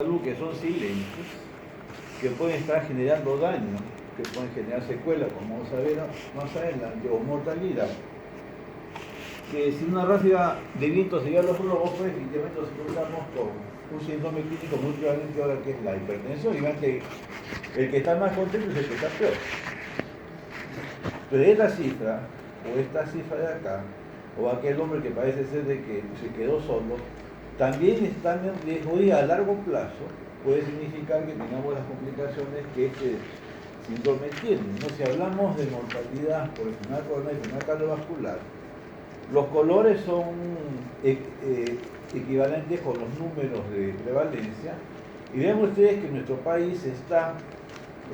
salud que son silentes, que pueden estar generando daño, que pueden generar secuelas, como vamos a ver más adelante, o mortalidad. Que si una ráfaga de viento se lleva a los globos, pues efectivamente nos encontramos con un síndrome clínico muy prevalente ahora, que es la hipertensión, y vean que el que está más contento es el que está peor. Pero esta cifra, o esta cifra de acá, o aquel hombre que parece ser de que se quedó solo, también están en riesgo y a largo plazo puede significar que tengamos las complicaciones que este síndrome tiene. ¿No? Si hablamos de mortalidad por enfermedad coronaria y enfermedad cardiovascular, los colores son equivalentes con los números de prevalencia, y vean ustedes que nuestro país está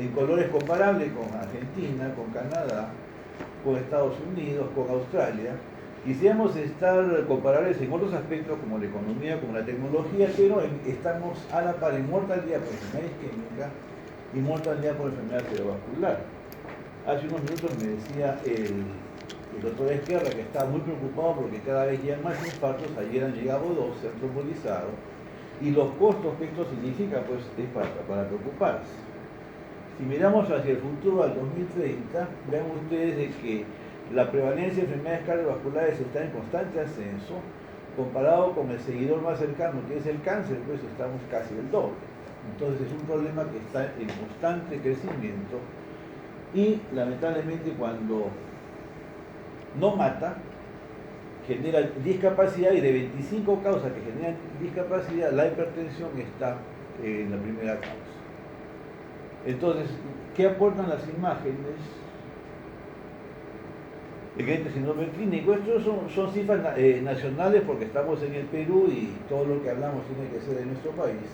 en colores comparables con Argentina, con Canadá, con Estados Unidos, con Australia. Quisiéramos estar comparables en otros aspectos como la economía, como la tecnología, pero estamos a la par en mortalidad por enfermedad isquémica y mortalidad por enfermedad cerebrovascular. Hace unos minutos me decía el doctor Esquerra que estaba muy preocupado porque cada vez llegan más infartos. Ayer han llegado 2, se han trombolizados, y los costos que esto significa, pues es para preocuparse. Si miramos hacia el futuro, al 2030, vean ustedes de que la prevalencia de enfermedades cardiovasculares está en constante ascenso. Comparado con el seguidor más cercano, que es el cáncer, pues estamos casi el doble. Entonces es un problema que está en constante crecimiento, y lamentablemente cuando no mata, genera discapacidad, y de 25 causas que generan discapacidad, la hipertensión está en la primera causa. Entonces, ¿qué aportan las imágenes de este síndrome clínico? Estos son cifras nacionales, porque estamos en el Perú y todo lo que hablamos tiene que ser de nuestro país.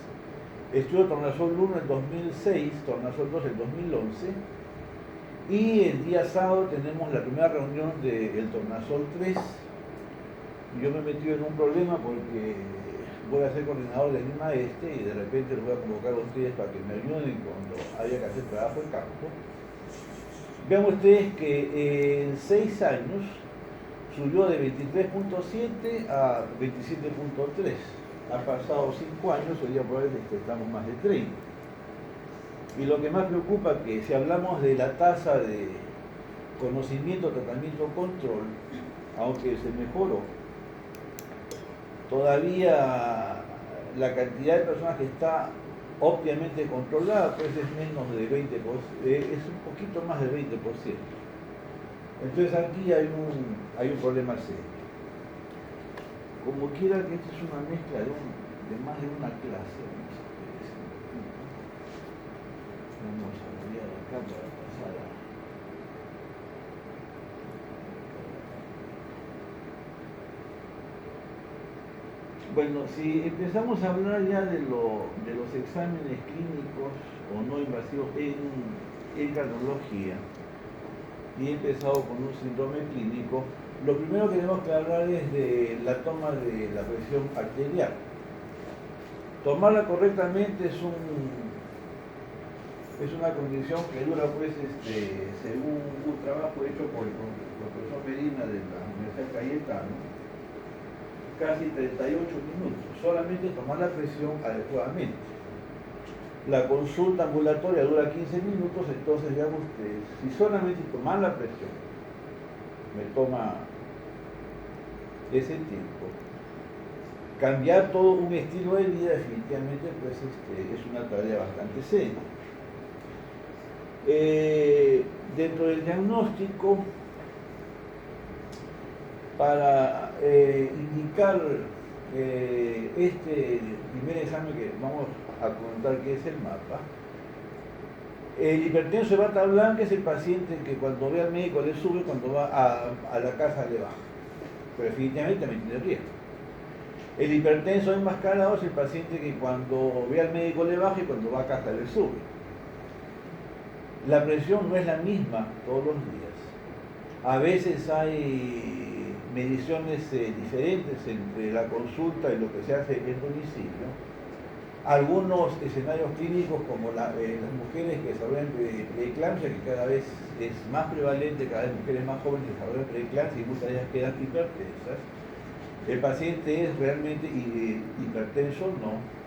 Estudio Tornasol 1 en 2006, Tornasol 2 en 2011, y el día sábado tenemos la primera reunión del Tornasol 3. Yo me he metido en un problema porque voy a ser coordinador del IMA y de repente los voy a convocar a ustedes para que me ayuden cuando haya que hacer trabajo en campo. Vean ustedes que en 6 años subió de 23.7 a 27.3. Ha pasado 5 años, hoy día probablemente estamos más de 30. Y lo que más preocupa es que si hablamos de la tasa de conocimiento, tratamiento, control, aunque se mejoró, todavía la cantidad de personas que está óptimamente controlada pues es menos de 20%, es un poquito más del 20%. Entonces aquí hay un problema serio. Como quiera que esto es una mezcla de más de una clase. Vamos a cambiar acá para pasar a... Bueno, si empezamos a hablar ya de los exámenes clínicos o no invasivos en cardiología, y he empezado con un síndrome clínico, lo primero que tenemos que hablar es de la toma de la presión arterial. Tomarla correctamente es una condición que dura, pues, según un trabajo hecho por el profesor Medina de la Universidad Cayetano, casi 38 minutos, solamente tomar la presión adecuadamente. La consulta ambulatoria dura 15 minutos, entonces vean ustedes, si solamente tomar la presión me toma ese tiempo, cambiar todo un estilo de vida definitivamente pues es una tarea bastante seria. Dentro del diagnóstico, para indicar este primer examen que vamos a comentar, que es el mapa, el hipertenso de bata blanca es el paciente que cuando ve al médico le sube, cuando va a la casa le baja, pero definitivamente también tiene riesgo. El hipertenso enmascarado es el paciente que cuando ve al médico le baja y cuando va a casa le sube. La presión no es la misma todos los días. A veces hay mediciones diferentes entre la consulta y lo que se hace en domicilio. Algunos escenarios clínicos, como las mujeres que desarrollan preeclampsia, que cada vez es más prevalente, cada vez mujeres más jóvenes desarrollan preeclampsia y muchas de ellas quedan hipertensas. El paciente es realmente hipertenso o no.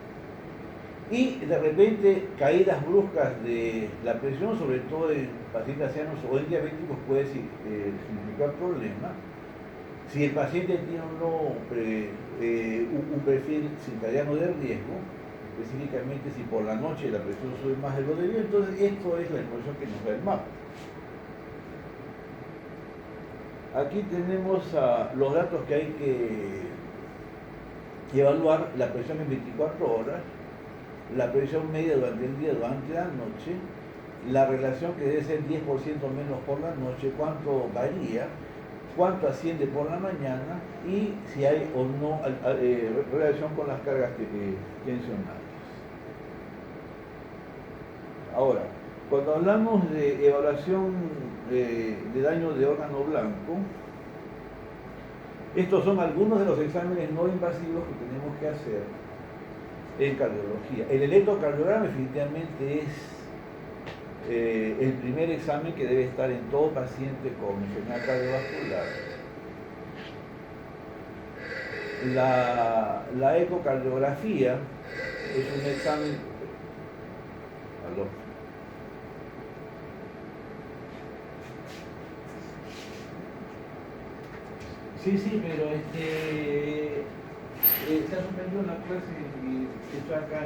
Y de repente caídas bruscas de la presión, sobre todo en pacientes ancianos o en diabéticos, puede significar problemas. Si el paciente tiene un perfil circadiano de riesgo, específicamente si por la noche la presión sube más de lo debido, entonces esto es la información que nos da el mapa. Aquí tenemos los datos que hay que evaluar: la presión en 24 horas, la presión media durante el día, durante la noche, la relación que debe ser 10% menos por la noche, cuánto varía, cuánto asciende por la mañana y si hay o no relación con las cargas tensionales. Ahora, cuando hablamos de evaluación de daño de órgano blanco, estos son algunos de los exámenes no invasivos que tenemos que hacer en cardiología. El electrocardiograma definitivamente es el primer examen que debe estar en todo paciente con enfermedad cardiovascular. La ecocardiografía es un examen. ¿Aló? Sí, pero se ha suspendido la clase y está acá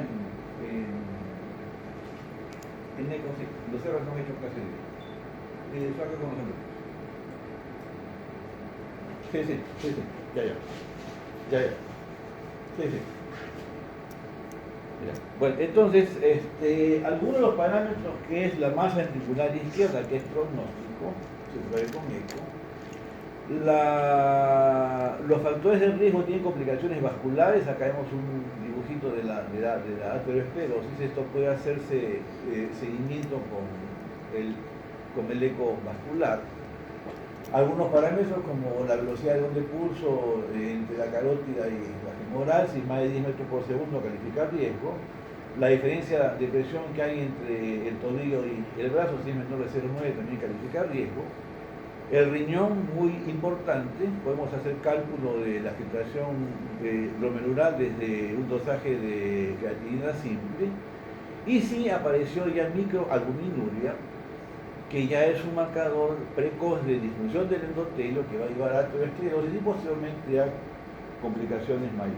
en ECO, sí. Los cerros no han hecho clase de eso acá con nosotros. Sí, ya. Sí. Ya. Bueno, entonces, algunos de los parámetros que es la masa ventricular izquierda, que es pronóstico, se puede con eco. Los factores de riesgo tienen complicaciones vasculares. Acá vemos un dibujito de la aterosclerosis. Esto puede hacerse seguimiento con el eco vascular. Algunos parámetros como la velocidad de onda de pulso entre la carótida y la femoral, si más de 10 metros por segundo, califica riesgo. La diferencia de presión que hay entre el tobillo y el brazo, si es menor de 0,9, también califica riesgo. El riñón, muy importante, podemos hacer cálculo de la filtración glomerular desde un dosaje de creatinina simple. Y si apareció ya microalbuminuria, que ya es un marcador precoz de disminución del endotelio que va a llevar a aterosclerosis y posteriormente a complicaciones mayores.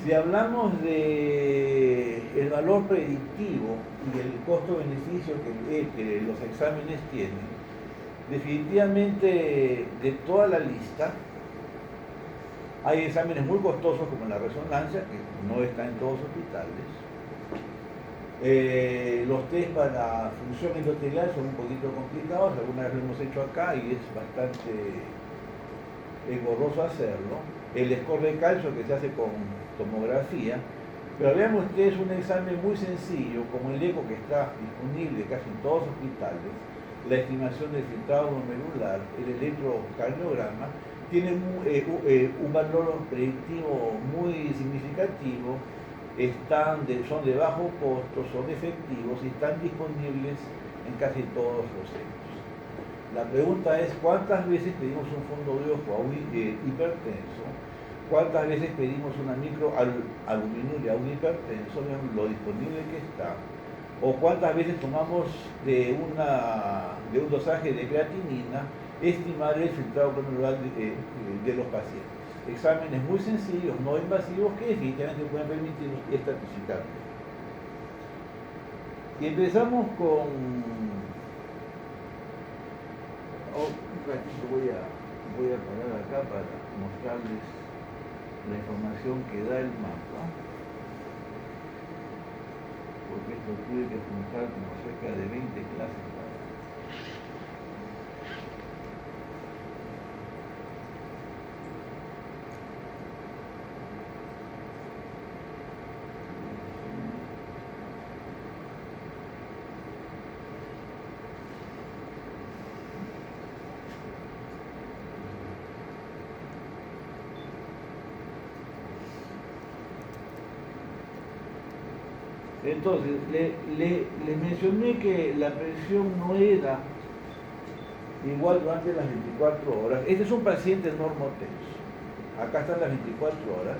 Si hablamos del valor predictivo y el costo-beneficio que los exámenes tienen, definitivamente de toda la lista, hay exámenes muy costosos como la resonancia, que no está en todos los hospitales. Los test para función endotelial son un poquito complicados, alguna vez lo hemos hecho acá y es bastante engorroso hacerlo. El score de calcio que se hace con tomografía, pero veamos que es un examen muy sencillo, como el eco que está disponible casi en todos los hospitales, la estimación del filtrado glomerular, el electrocardiograma, tienen un valor predictivo muy significativo, son de bajo costo, son efectivos y están disponibles en casi todos los centros. La pregunta es: ¿cuántas veces pedimos un fondo de ojo a un hipertenso? ¿Cuántas veces pedimos una microalbuminuria a un hipertenso? Vean lo disponible que está. ¿O cuántas veces tomamos de un dosaje de creatinina estimar el filtrado glomerular de los pacientes? Exámenes muy sencillos, no invasivos, que definitivamente pueden permitirnos estratificar. Y empezamos con... un ratito voy a parar acá para mostrarles la información que da el mapa, porque esto tuve que juntar como cerca de 20 clases para... Entonces, le mencioné que la presión no era igual durante las 24 horas. Este es un paciente normotenso. Acá están las 24 horas.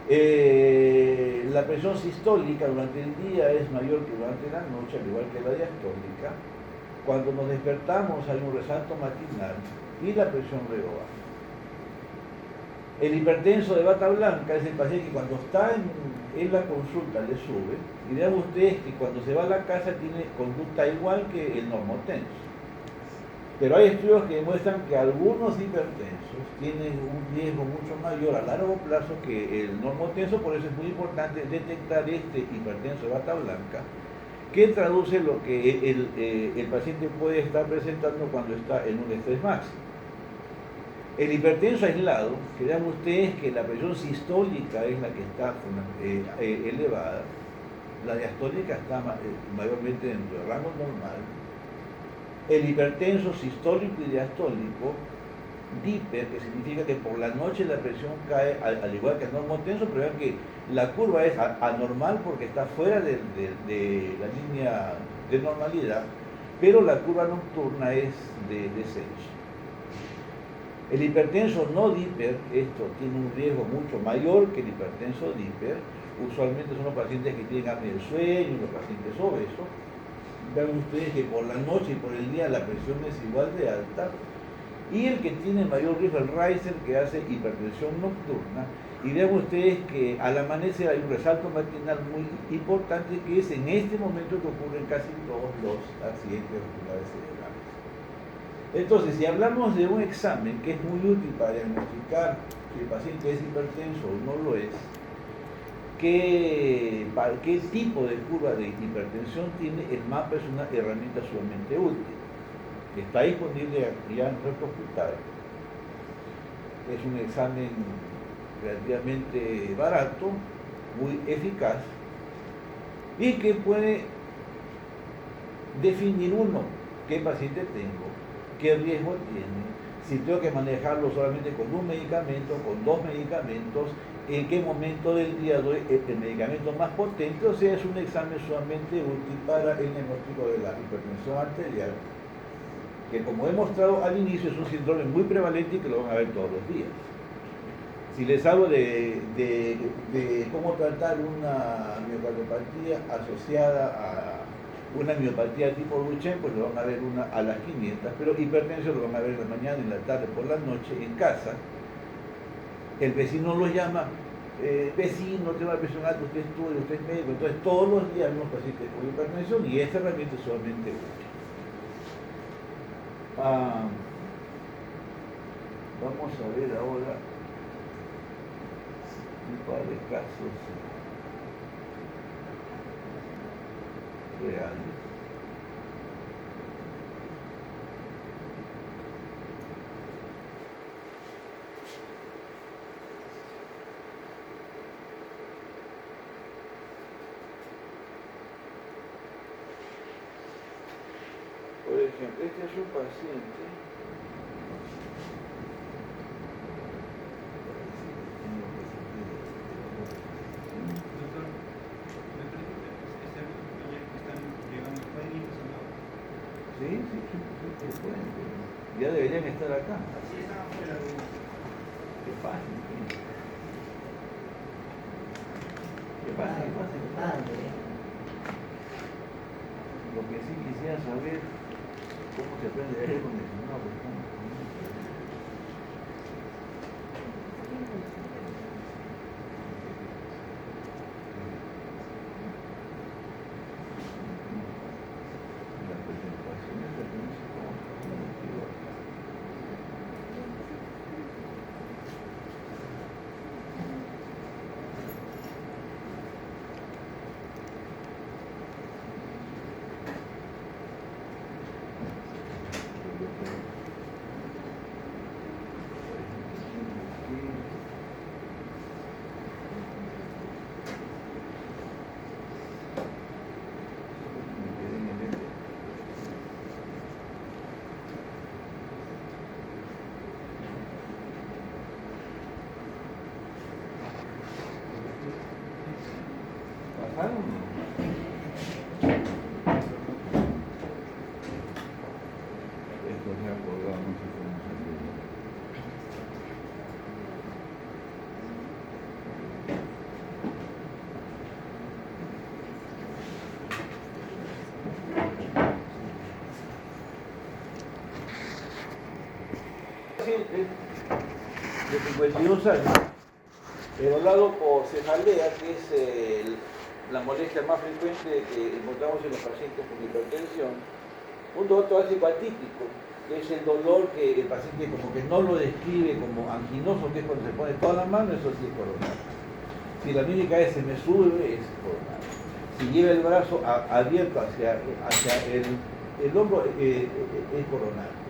La presión sistólica durante el día es mayor que durante la noche, al igual que la diastólica. Cuando nos despertamos hay un resalto matinal y la presión luego baja. El hipertenso de bata blanca es el paciente que cuando está en la consulta le sube, y vean ustedes que cuando se va a la casa tiene conducta igual que el normotenso. Pero hay estudios que demuestran que algunos hipertensos tienen un riesgo mucho mayor a largo plazo que el normotenso, por eso es muy importante detectar este hipertenso de bata blanca, que traduce lo que el paciente puede estar presentando cuando está en un estrés máximo. El hipertenso aislado, que vean ustedes que la presión sistólica es la que está elevada, la diastólica está mayormente dentro del rango normal. El hipertenso sistólico y diastólico, diper, que significa que por la noche la presión cae al igual que el normotenso, pero vean que la curva es anormal porque está fuera de la línea de normalidad, pero la curva nocturna es de descenso. El hipertenso no diper, esto tiene un riesgo mucho mayor que el hipertenso diper. Usualmente son los pacientes que tienen apnea del sueño, los pacientes obesos. Vean ustedes que por la noche y por el día la presión es igual de alta. Y el que tiene mayor riesgo, el Reiser, que hace hipertensión nocturna. Y vean ustedes que al amanecer hay un resalto matinal muy importante, que es en este momento que ocurren casi todos los accidentes vasculares cerebrales. Entonces, si hablamos de un examen que es muy útil para diagnosticar si el paciente es hipertenso o no lo es, ¿qué tipo de curva de hipertensión tiene? El mapa es una herramienta sumamente útil. Está disponible ya en nuestro hospital. Es un examen relativamente barato, muy eficaz y que puede definir uno qué paciente tengo, qué riesgo tiene, si tengo que manejarlo solamente con un medicamento, con dos medicamentos, en qué momento del día doy el medicamento más potente. O sea, es un examen sumamente útil para el diagnóstico de la hipertensión arterial, que como he mostrado al inicio es un síndrome muy prevalente y que lo van a ver todos los días. Si les hablo de cómo tratar una miocardiopatía asociada a una miopatía tipo Duchenne, pues lo van a ver a las 500, pero hipertensión lo van a ver en la mañana, en la tarde, por la noche, en casa. El vecino lo llama, vecino, tengo la presión alta, usted estudia, usted es médico. Entonces todos los días hay unos pacientes con hipertensión y esta herramienta es solamente útil. Vamos a ver ahora un par de casos reales. Por ejemplo, este es un paciente sí, ya deberían estar acá. ¿Qué pasa? ¿Qué pasa? Lo que sí quisiera saber cómo se prende el aire acondicionado. La presentación es la que no sé cómo se motiva. Esto se ha colgado, no sé cómo salió. 52 años, enrolado por cefalea, que es la molestia más frecuente que encontramos en los pacientes con hipertensión. Un dolor torácico atípico, que es el dolor que el paciente como que no lo describe como anginoso, que es cuando se pone toda la mano, eso sí es coronario. Si la mímica es se me sube, es coronario. Si lleva el brazo abierto hacia el hombro, es coronario.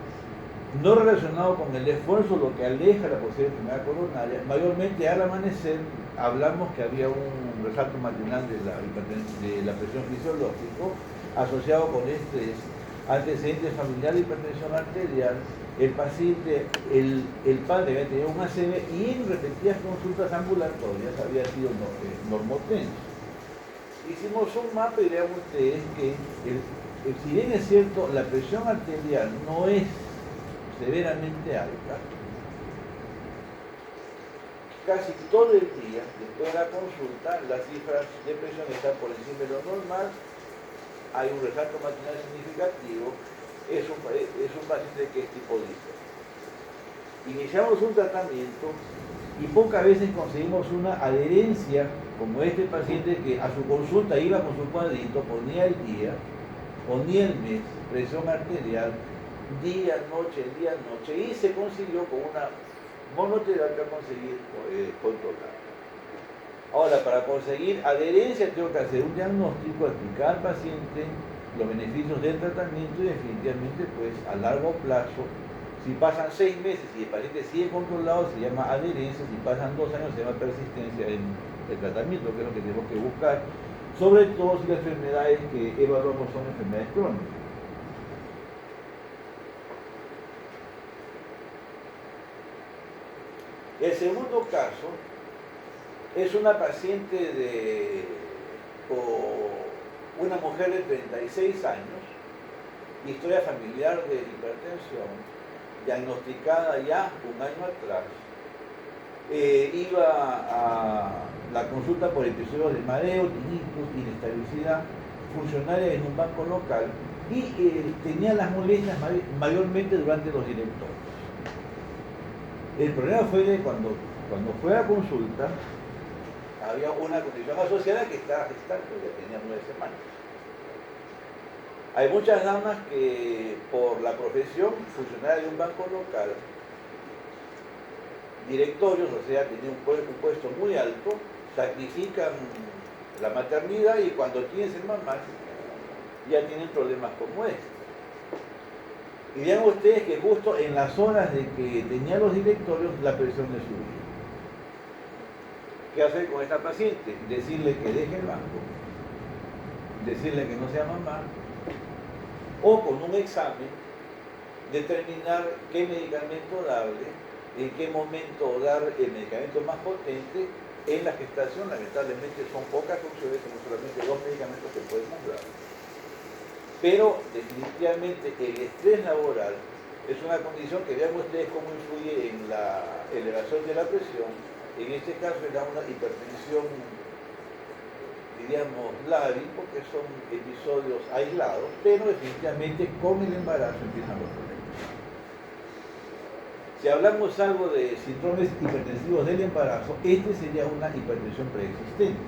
No relacionado con el esfuerzo, lo que aleja la posible enfermedad coronaria. Mayormente al amanecer hablamos que había un resalto matinal de la presión fisiológica asociado con estrés, antecedentes familiares de hipertensión arterial. El paciente, el padre había tenido un ACV y en repetidas consultas ambulatorias había sido normotenso. Hicimos un mapa y vean ustedes que si bien es cierto la presión arterial no es severamente alta, casi todo el día después de la consulta las cifras de presión están por encima de lo normal, hay un resalto matinal significativo, es un paciente que es tipo diésel. Iniciamos un tratamiento y pocas veces conseguimos una adherencia como este paciente que a su consulta iba con su cuadrito, ponía el día, ponía el mes, presión arterial, día, noche, y se consiguió con una monoterapia conseguir controlar. Ahora, para conseguir adherencia tengo que hacer un diagnóstico, explicar al paciente los beneficios del tratamiento y definitivamente pues a largo plazo, si pasan 6 meses y el paciente sigue controlado se llama adherencia, si pasan 2 años se llama persistencia en el tratamiento, que es lo que tenemos que buscar, sobre todo si las enfermedades que evaluamos son enfermedades crónicas. El segundo caso es una paciente una mujer de 36 años, historia familiar de hipertensión, diagnosticada ya un año atrás. Iba a la consulta por episodios de mareo, tinnitus, inestabilidad, funcionaria en un banco local y tenía las molestias mayormente durante los directorios. El problema fue que cuando fue a la consulta había una condición asociada que estaba gestante, ya tenía 9 semanas. Hay muchas damas que por la profesión, funcionaria de un banco local, directorios, o sea, tienen un puesto muy alto, sacrifican la maternidad y cuando tienen ser mamás ya tienen problemas como este. Y vean ustedes que justo en las horas de que tenía los directorios, la presión le subió. ¿Qué hacer con esta paciente? Decirle que deje el banco, decirle que no sea mamá, o con un examen, determinar qué medicamento darle, en qué momento dar el medicamento más potente. En la gestación, lamentablemente, son pocas opciones, son solamente 2 medicamentos que podemos dar. Pero definitivamente el estrés laboral es una condición que vean ustedes cómo influye en la elevación de la presión. En este caso era una hipertensión, diríamos, lábil, porque son episodios aislados, pero definitivamente con el embarazo empiezan los problemas. Si hablamos algo de síndromes hipertensivos del embarazo, este sería una hipertensión preexistente.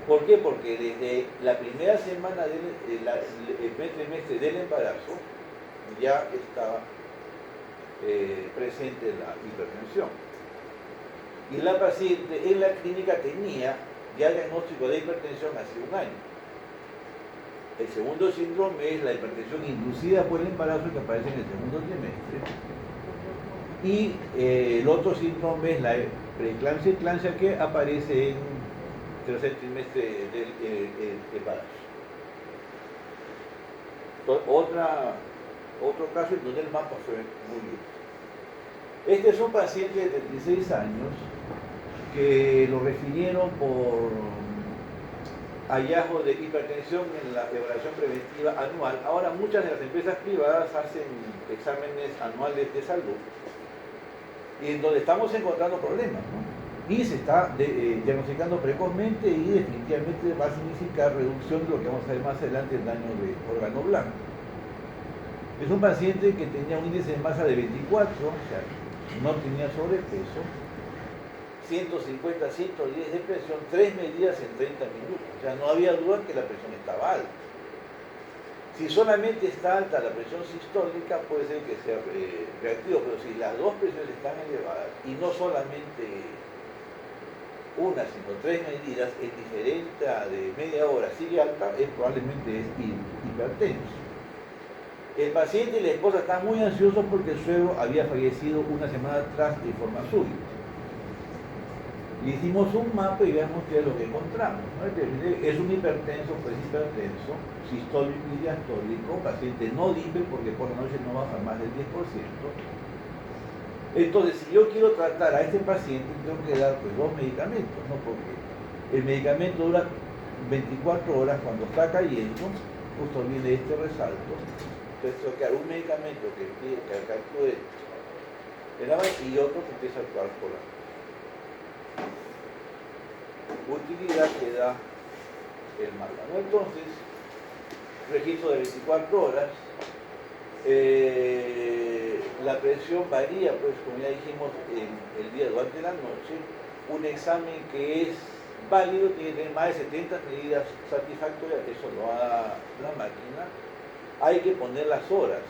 ¿Por qué? Porque desde la primera semana del primer trimestre del embarazo ya estaba presente la hipertensión. Y la paciente en la clínica tenía ya diagnóstico de hipertensión hace un año. El segundo síndrome es la hipertensión inducida por el embarazo que aparece en el segundo trimestre. Y el otro síndrome es la preeclampsia y eclampsia que aparece en el tercer trimestre del embarazo. Otro caso en donde el mapa fue muy bien. Este es un paciente de 36 años que lo refirieron por hallazgo de hipertensión en la evaluación preventiva anual. Ahora muchas de las empresas privadas hacen exámenes anuales de salud y en donde estamos encontrando problemas, ¿no? Y se está diagnosticando precozmente y definitivamente va a significar reducción de lo que vamos a ver más adelante, el daño de órgano blanco. Es un paciente que tenía un índice de masa de 24, o sea, no tenía sobrepeso, 150, 110 de presión, 3 medidas en 30 minutos. O sea, no había duda que la presión estaba alta. Si solamente está alta la presión sistólica, puede ser que sea reactivo, pero si las dos presiones están elevadas, y no solamente una, sino 3 medidas en diferencia de media hora sigue alta, probablemente es hipertenso. El paciente y la esposa están muy ansiosos porque el suegro había fallecido una semana atrás de forma súbita. Le hicimos un mapa y veamos qué es lo que encontramos, ¿no? Es un hipertenso, pues hipertenso, sistólico y diastólico, paciente no libre porque por la noche no baja más del 10%. Entonces, si yo quiero tratar a este paciente, tengo que dar pues 2 medicamentos, ¿no? Porque el medicamento dura 24 horas cuando está cayendo, justo viene este resalto. Entonces tengo que dar un medicamento que actúe en la y otro que empieza a actuar por la utilidad que da el márgano. Entonces, registro de 24 horas, la presión varía, pues como ya dijimos, el día durante la noche. Un examen que es válido tiene que tener más de 70 medidas satisfactorias, eso lo da la máquina. Hay que poner las horas,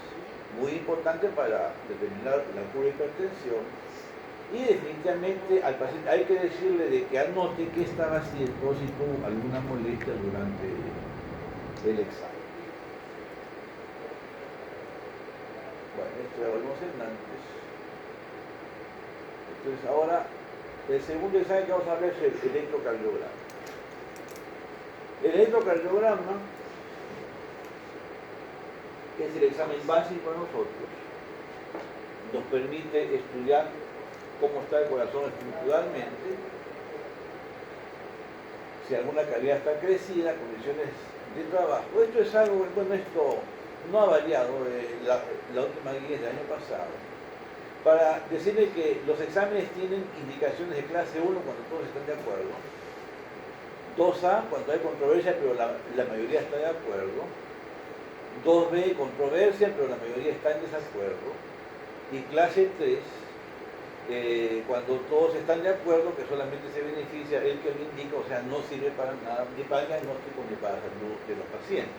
muy importante para determinar la curva de hipertensión. Y definitivamente al paciente hay que decirle de que anote qué estaba haciendo si tuvo alguna molestia durante el examen. Bueno, esto ya lo vimos antes. Entonces ahora, el segundo examen que vamos a ver es el electrocardiograma. El electrocardiograma es el examen básico a nosotros. Nos permite estudiar cómo está el corazón estructuralmente, si alguna calidad está crecida, condiciones de trabajo. Esto es algo, bueno, esto no ha variado la última guía del año pasado. Para decirle que los exámenes tienen indicaciones de clase 1 cuando todos están de acuerdo, 2A cuando hay controversia pero la mayoría está de acuerdo, 2B controversia pero la mayoría está en desacuerdo, y clase 3 cuando todos están de acuerdo que solamente se beneficia el que lo indica, o sea, no sirve para nada, ni para el diagnóstico ni para la salud de los pacientes.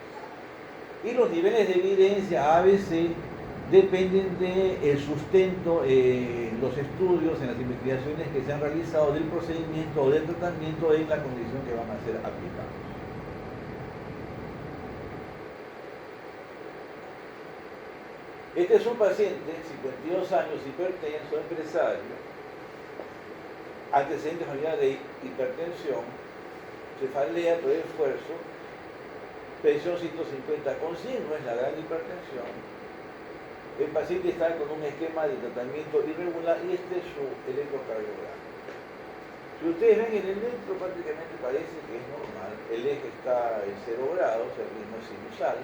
Y los niveles de evidencia ABC dependen del sustento, los estudios, en las investigaciones que se han realizado del procedimiento o del tratamiento en la condición que van a ser aplicados. Este es un paciente, 52 años, hipertenso, empresario, antecedentes familiares de hipertensión, cefalea por esfuerzo, presión 150 con 100, no es la gran hipertensión. El paciente está con un esquema de tratamiento irregular y este es su electrocardiograma. Si ustedes ven en el electro, prácticamente parece que es normal. El eje está en 0 grados, el ritmo es sinusal.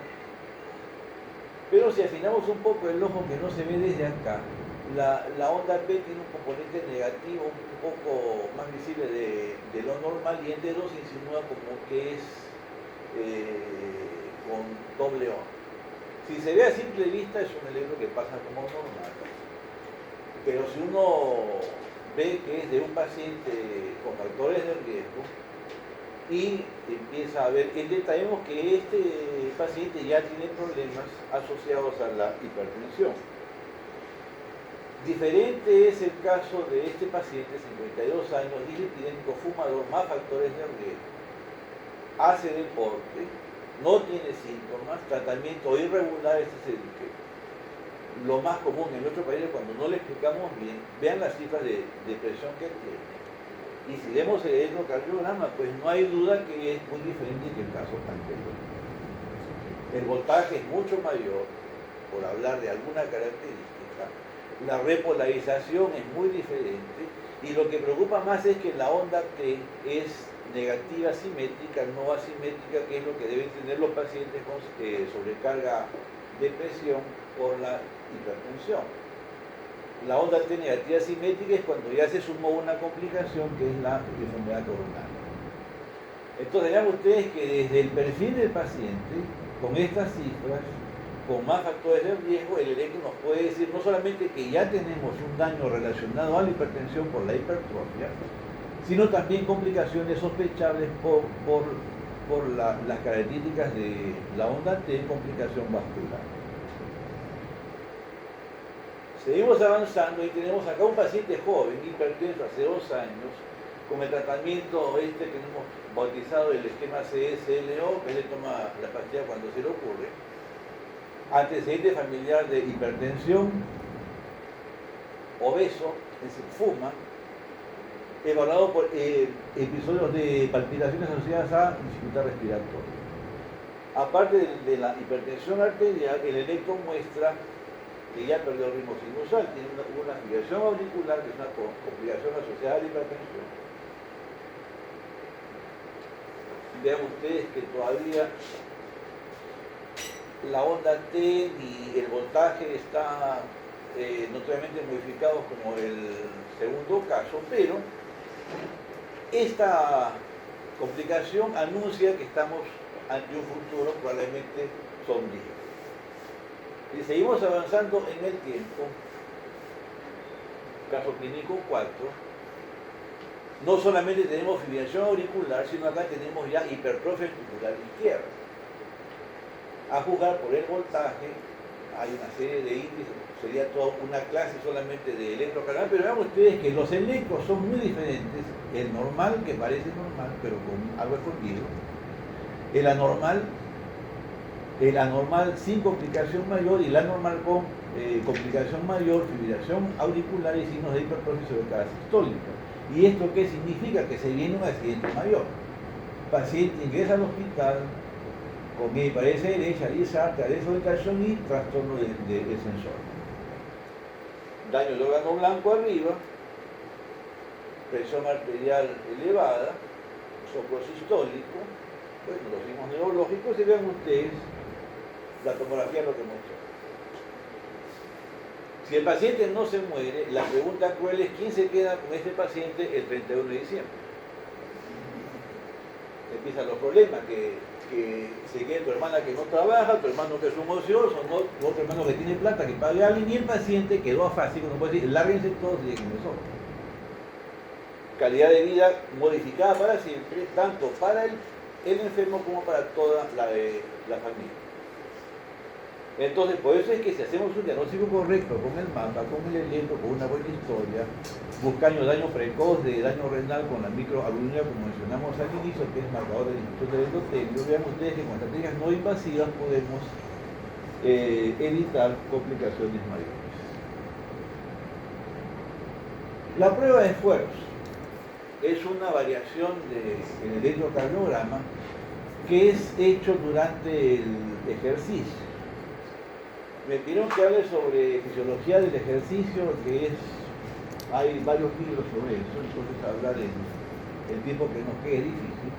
Pero si afinamos un poco el ojo que no se ve desde acá, la onda P tiene un componente negativo un poco más visible de lo normal y en D2 se insinúa como que es con doble onda. Si se ve a simple vista es un electro que pasa como normal, pero si uno ve que es de un paciente con factores de riesgo y empieza a ver, detallemos que este paciente ya tiene problemas asociados a la hipertensión. Diferente es el caso de este paciente, 52 años, dislipidémico, fumador, más factores de riesgo, hace deporte, no tiene síntomas, tratamiento irregular, este es lo más común en nuestro país. Cuando no le explicamos bien, vean las cifras de presión que tiene. Y si vemos el electrocardiograma, pues no hay duda que es muy diferente que el caso anterior. El voltaje es mucho mayor, por hablar de alguna característica. La repolarización es muy diferente. Y lo que preocupa más es que la onda T es negativa simétrica, no asimétrica, que es lo que deben tener los pacientes con sobrecarga de presión por la hipertensión. La onda T negativa simétrica es cuando ya se sumó una complicación que es la enfermedad coronaria. Entonces vean ustedes que desde el perfil del paciente, con estas cifras, con más factores de riesgo, el electro nos puede decir no solamente que ya tenemos un daño relacionado a la hipertensión por la hipertrofia, sino también complicaciones sospechables por las características de la onda T, complicación vascular. Seguimos avanzando y tenemos acá un paciente joven, hipertenso hace 2 años, con el tratamiento que hemos bautizado el esquema CSLO, que él toma la pastilla cuando se le ocurre, antecedente familiar de hipertensión, obeso, fuma, evaluado por episodios de palpitaciones asociadas a dificultad respiratoria. Aparte de la hipertensión arterial, el electro muestra que ya perdió el ritmo sinusal, tiene una fibrilación auricular, que es una complicación asociada a la hipertensión. Vean ustedes que todavía la onda T y el voltaje está notoriamente modificados como el segundo caso, pero esta complicación anuncia que estamos ante un futuro probablemente sombrío. Y seguimos avanzando en el tiempo. Caso clínico 4. No solamente tenemos fibrilación auricular, sino acá tenemos ya hipertrofia ventricular izquierda. A juzgar por el voltaje, hay una serie de índices, sería toda una clase solamente de electrocardiograma, pero vean ustedes que los electros son muy diferentes. El normal, que parece normal, pero con algo escondido. El anormal sin complicación mayor y el anormal con complicación mayor, fibrilación auricular y signos de hipertrofia sobre cada sistólica. ¿Y esto qué significa? Que se viene un accidente mayor. Paciente ingresa al hospital con hemiparesia derecha, disartria, desorientación y trastorno del sensor. Daño del órgano blanco arriba, presión arterial elevada, soplo sistólico, bueno, los signos neurológicos, y vean ustedes la tomografía lo que mostró. Si el paciente no se muere, la pregunta cruel es ¿quién se queda con este paciente el 31 de diciembre? Empiezan los problemas, que se quede tu hermana que no trabaja, tu hermano que es un ocioso, otro hermano que tiene plata, que pague a alguien, y el paciente quedó afásico, no puede decir, lárguense todos y déjenme solo. Calidad de vida modificada para siempre, tanto para el enfermo como para toda la familia. Entonces, por eso es que si hacemos un diagnóstico correcto con el mapa, con el electro, con una buena historia, buscando daño precoz de daño renal con la microalbuminuria, como mencionamos al inicio, que es marcador de difusión del endotelio, vean ustedes que con estrategias no invasivas podemos evitar complicaciones mayores. La prueba de esfuerzo es una variación del electrocardiograma que es hecho durante el ejercicio. Me pidieron que hable sobre fisiología del ejercicio, hay varios libros sobre eso, entonces hablar en el tiempo que nos quede difícil.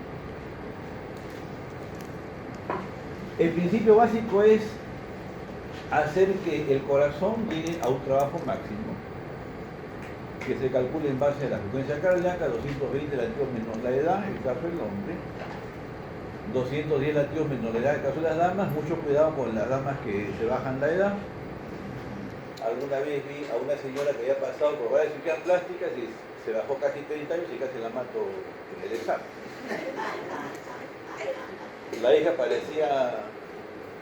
El principio básico es hacer que el corazón llegue a un trabajo máximo, que se calcule en base a la frecuencia cardíaca, 220 latidos menos la edad, en el caso del hombre, 210 latidos menos la edad, en el caso de las damas. Mucho cuidado con las damas que se bajan la edad. Alguna vez vi a una señora que había pasado por varias cirugías plásticas y se bajó casi 30 años y casi la mató en el examen. La hija parecía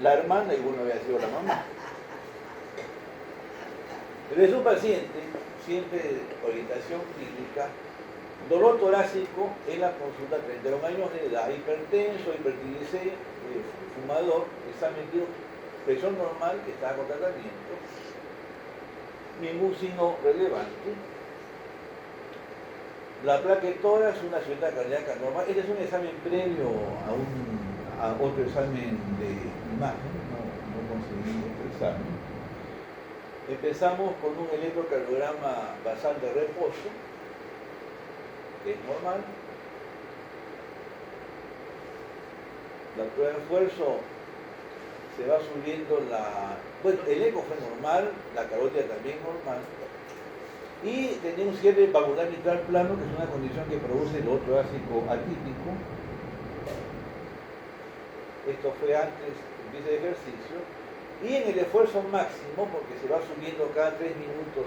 la hermana y uno había sido la mamá. Pero es un paciente, siempre de orientación clínica, dolor torácico en la consulta, 31 años de edad, hipertenso, hipertriglicéridos, fumador, examen de presión normal que estaba con tratamiento, ningún signo relevante. La placa de tórax, una ciudad cardíaca normal. Este es un examen previo a otro examen de imagen, no conseguí otro examen. Empezamos con un electrocardiograma basal de reposo, que es normal. La prueba de esfuerzo se va subiendo el eco fue normal, la carótida también normal. Y tenía un cierre valvular mitral plano, que es una condición que produce el otro ácido atípico. Esto fue antes del ejercicio. Y en el esfuerzo máximo, porque se va subiendo cada 3 minutos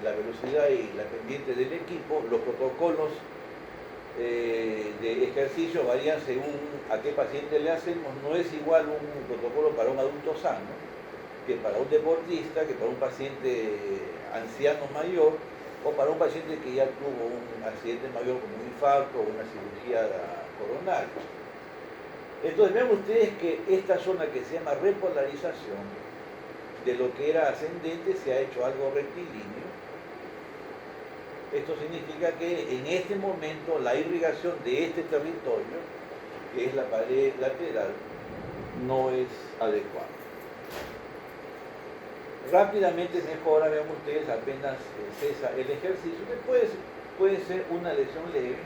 la velocidad y la pendiente del equipo, los protocolos de ejercicio varían según a qué paciente le hacemos. No es igual un protocolo para un adulto sano que para un deportista, que para un paciente anciano mayor, o para un paciente que ya tuvo un accidente mayor como un infarto o una cirugía coronaria. Entonces vean ustedes que esta zona que se llama repolarización, de lo que era ascendente se ha hecho algo rectilíneo. Esto significa que en este momento la irrigación de este territorio, que es la pared lateral, no es adecuada. Rápidamente mejora, vean ustedes, apenas cesa el ejercicio, después puede ser una lesión leve.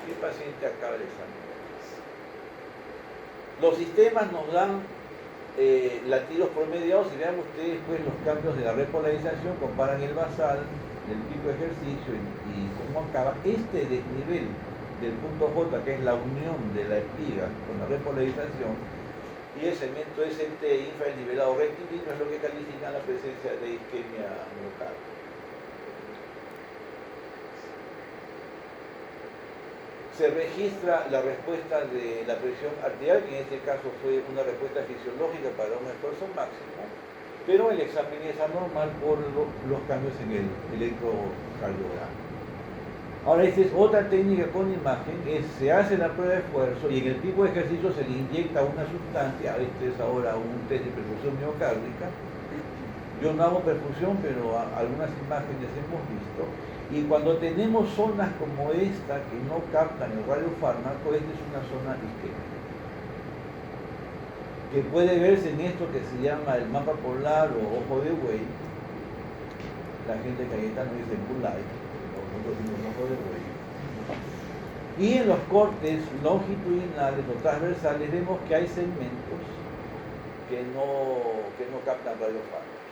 El paciente acaba el examen. Los sistemas nos dan latidos promediados y vean ustedes pues los cambios de la repolarización, comparan el basal, el pico de ejercicio y cómo acaba. Este desnivel del punto J, que es la unión de la espiga con la repolarización, y el segmento ST infranivelado rectilíneo es lo que califica la presencia de isquemia miocardial. Se registra la respuesta de la presión arterial, que en este caso fue una respuesta fisiológica para un esfuerzo máximo, pero el examen es anormal por los cambios en el electrocardiograma. Ahora, esta es otra técnica con imagen, se hace la prueba de esfuerzo y en el pico de ejercicio se le inyecta una sustancia. Este es ahora un test de perfusión miocárdica. Yo no hago perfusión, pero algunas imágenes hemos visto. Y cuando tenemos zonas como esta que no captan el radiofármaco, esta es una zona isquémica, que puede verse en esto que se llama el mapa polar o ojo de buey. La gente cayetana dice Bulay, nosotros decimos ojo de buey. Y en los cortes longitudinales o transversales vemos que hay segmentos que no captan radiofármacos.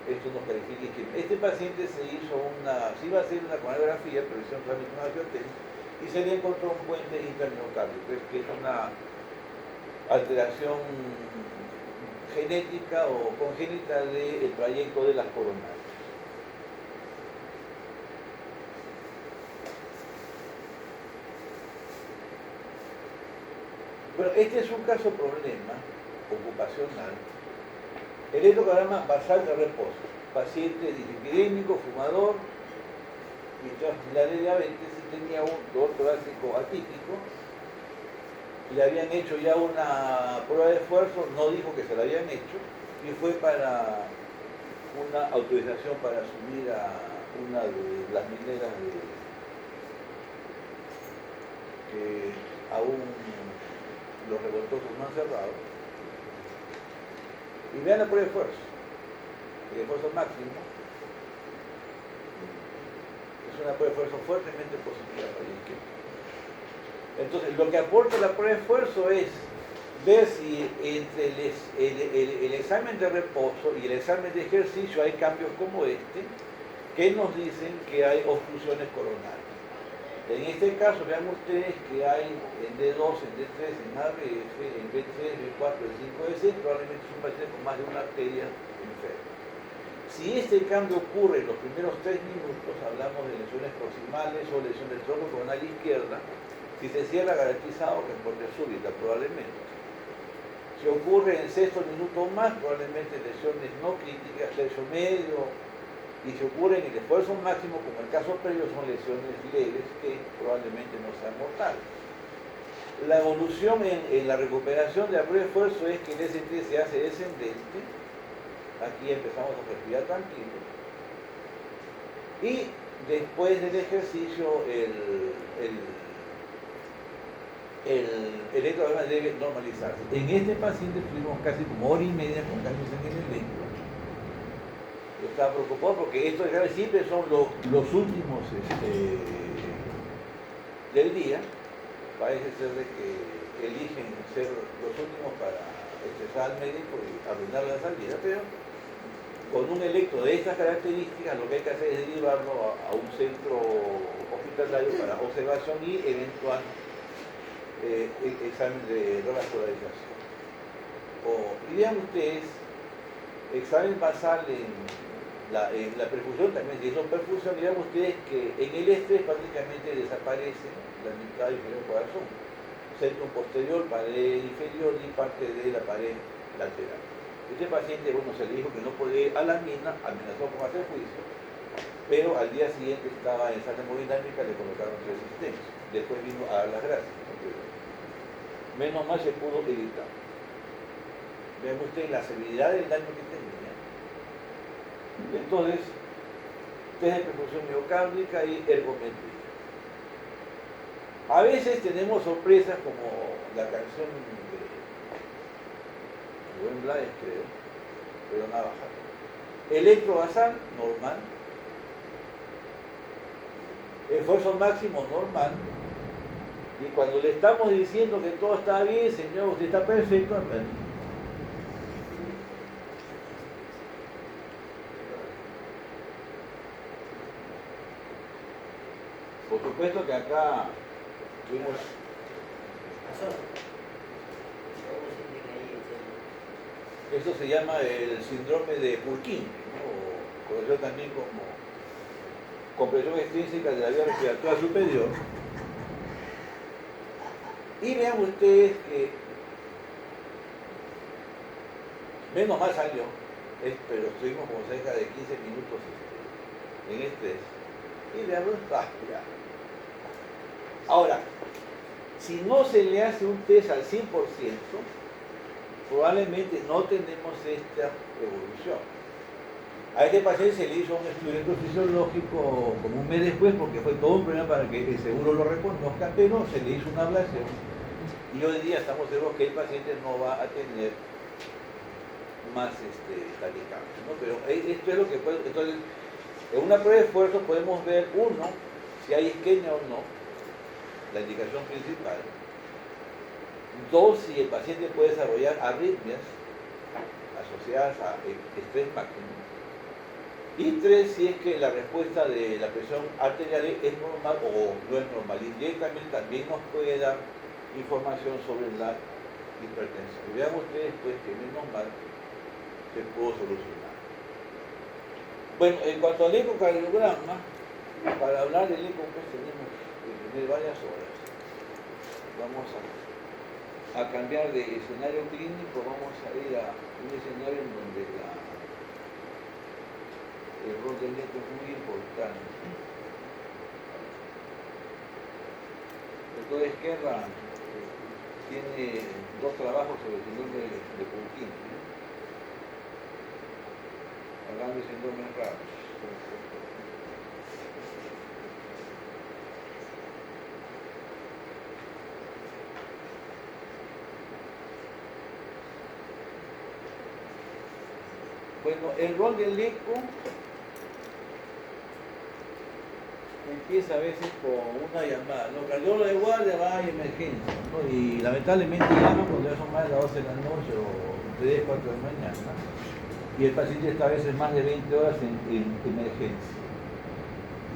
Esto nos califica que este paciente se iba a hacer una coronografía, pero hicieron solamente una angiotensia y se le encontró un puente intermiocárdico, que es una alteración genética o congénita del trayecto de las coronarias. Bueno, este es un caso problema ocupacional. Electrocardiograma basal de reposo. Paciente dislipidémico, fumador, mitral de diabetes, y tenía un dolor torácico atípico. Le habían hecho ya una prueba de esfuerzo, no dijo que se la habían hecho, y fue para una autorización para subir a una de las mineras que aún los revoltosos no han cerrado. Y vean la prueba de esfuerzo. El esfuerzo máximo es una prueba de esfuerzo fuertemente positiva para el isquemia. Entonces, lo que aporta la prueba de esfuerzo es ver si entre el examen de reposo y el examen de ejercicio hay cambios como este, que nos dicen que hay obstrucciones coronarias. En este caso, vean ustedes que hay en D2, en D3, en ABF, en B3, B4, B5, B6, probablemente es un paciente con más de una arteria enferma. Si este cambio ocurre en los primeros 3 minutos, hablamos de lesiones proximales o lesión del tronco coronal izquierda. Si se cierra, garantizado que es muerte súbita, probablemente. Si ocurre en 6 minutos más, probablemente lesiones no críticas, tercio medio. Y si ocurre en el esfuerzo máximo, como el caso previo, son lesiones leves que probablemente no sean mortales. La evolución en la recuperación de la prueba de esfuerzo es que el ST se hace descendente. Aquí empezamos a respirar tranquilo. Y después del ejercicio, el electrocardiograma debe normalizarse. En este paciente tuvimos casi como hora y media con cambios en el electro. Yo estaba preocupado porque estos exámenes siempre son los últimos del día. Parece ser de que eligen ser los últimos para estresar al médico y arruinar la salida, pero con un electro de estas características lo que hay que hacer es derivarlo a un centro hospitalario para observación y eventual examen de revascularización. Y vean ustedes, examen basal en la perfusión también se hizo perfusión, y vean ustedes que en el estrés prácticamente desaparece la mitad inferior del corazón, centro posterior, pared inferior y parte de la pared lateral. Este paciente, bueno, se le dijo que no podía ir a la mina, amenazó con hacer juicio, pero al día siguiente estaba en sala hemodinámica, le colocaron 3 sistemas. Después vino a dar las gracias, ¿no? Pero menos mal se pudo evitar. Vean ustedes la severidad del daño que tenía. Entonces, test de perfusión miocárdica y ergometría. A veces tenemos sorpresas como la canción de Rubén Blades, creo, pero nada baja. Electrobasal, normal. Esfuerzo máximo, normal. Y cuando le estamos diciendo que todo está bien, señor, usted está perfecto, por supuesto que acá tuvimos... Esto se llama el síndrome de Purkinje, ¿no? O conocido también como compresión extrínseca de la vía respiratoria superior. Y vean ustedes que menos mal salió, pero estuvimos como cerca de 15 minutos en estrés. Y veamos, ya. Ahora, si no se le hace un test al 100%, probablemente no tenemos esta evolución. A este paciente se le hizo un estudio fisiológico como un mes después, porque fue todo un problema para que el seguro lo reconozca, pero se le hizo una ablación. Y hoy día estamos seguros que el paciente no va a tener más taquicardia, ¿no? Pero esto es lo que puede... Entonces, en una prueba de esfuerzo podemos ver, uno, si hay isquemia o no, la indicación principal. Dos, si el paciente puede desarrollar arritmias asociadas a estrés máximo. Y tres, si es que la respuesta de la presión arterial es normal o no es normal. Y directamente también nos puede dar información sobre la hipertensión. Y vean ustedes pues que menos mal se pudo solucionar. Bueno, en cuanto al ecocardiograma, para hablar del eco pues tenemos que tener varias horas. Vamos a cambiar de escenario clínico, vamos a ir a un escenario en donde el rol del eco es muy importante. El doctor Esquerra tiene 2 trabajos sobre el síndrome de Purkinje, hablando de síndromes raros. Bueno, el rol del eco empieza a veces con una llamada, ¿no? Cardiólogo de guardia, va a emergencia, ¿no? Y lamentablemente llaman cuando ya son más de las 12 de la noche o 3, 4 de la mañana, y el paciente está a veces más de 20 horas en emergencia.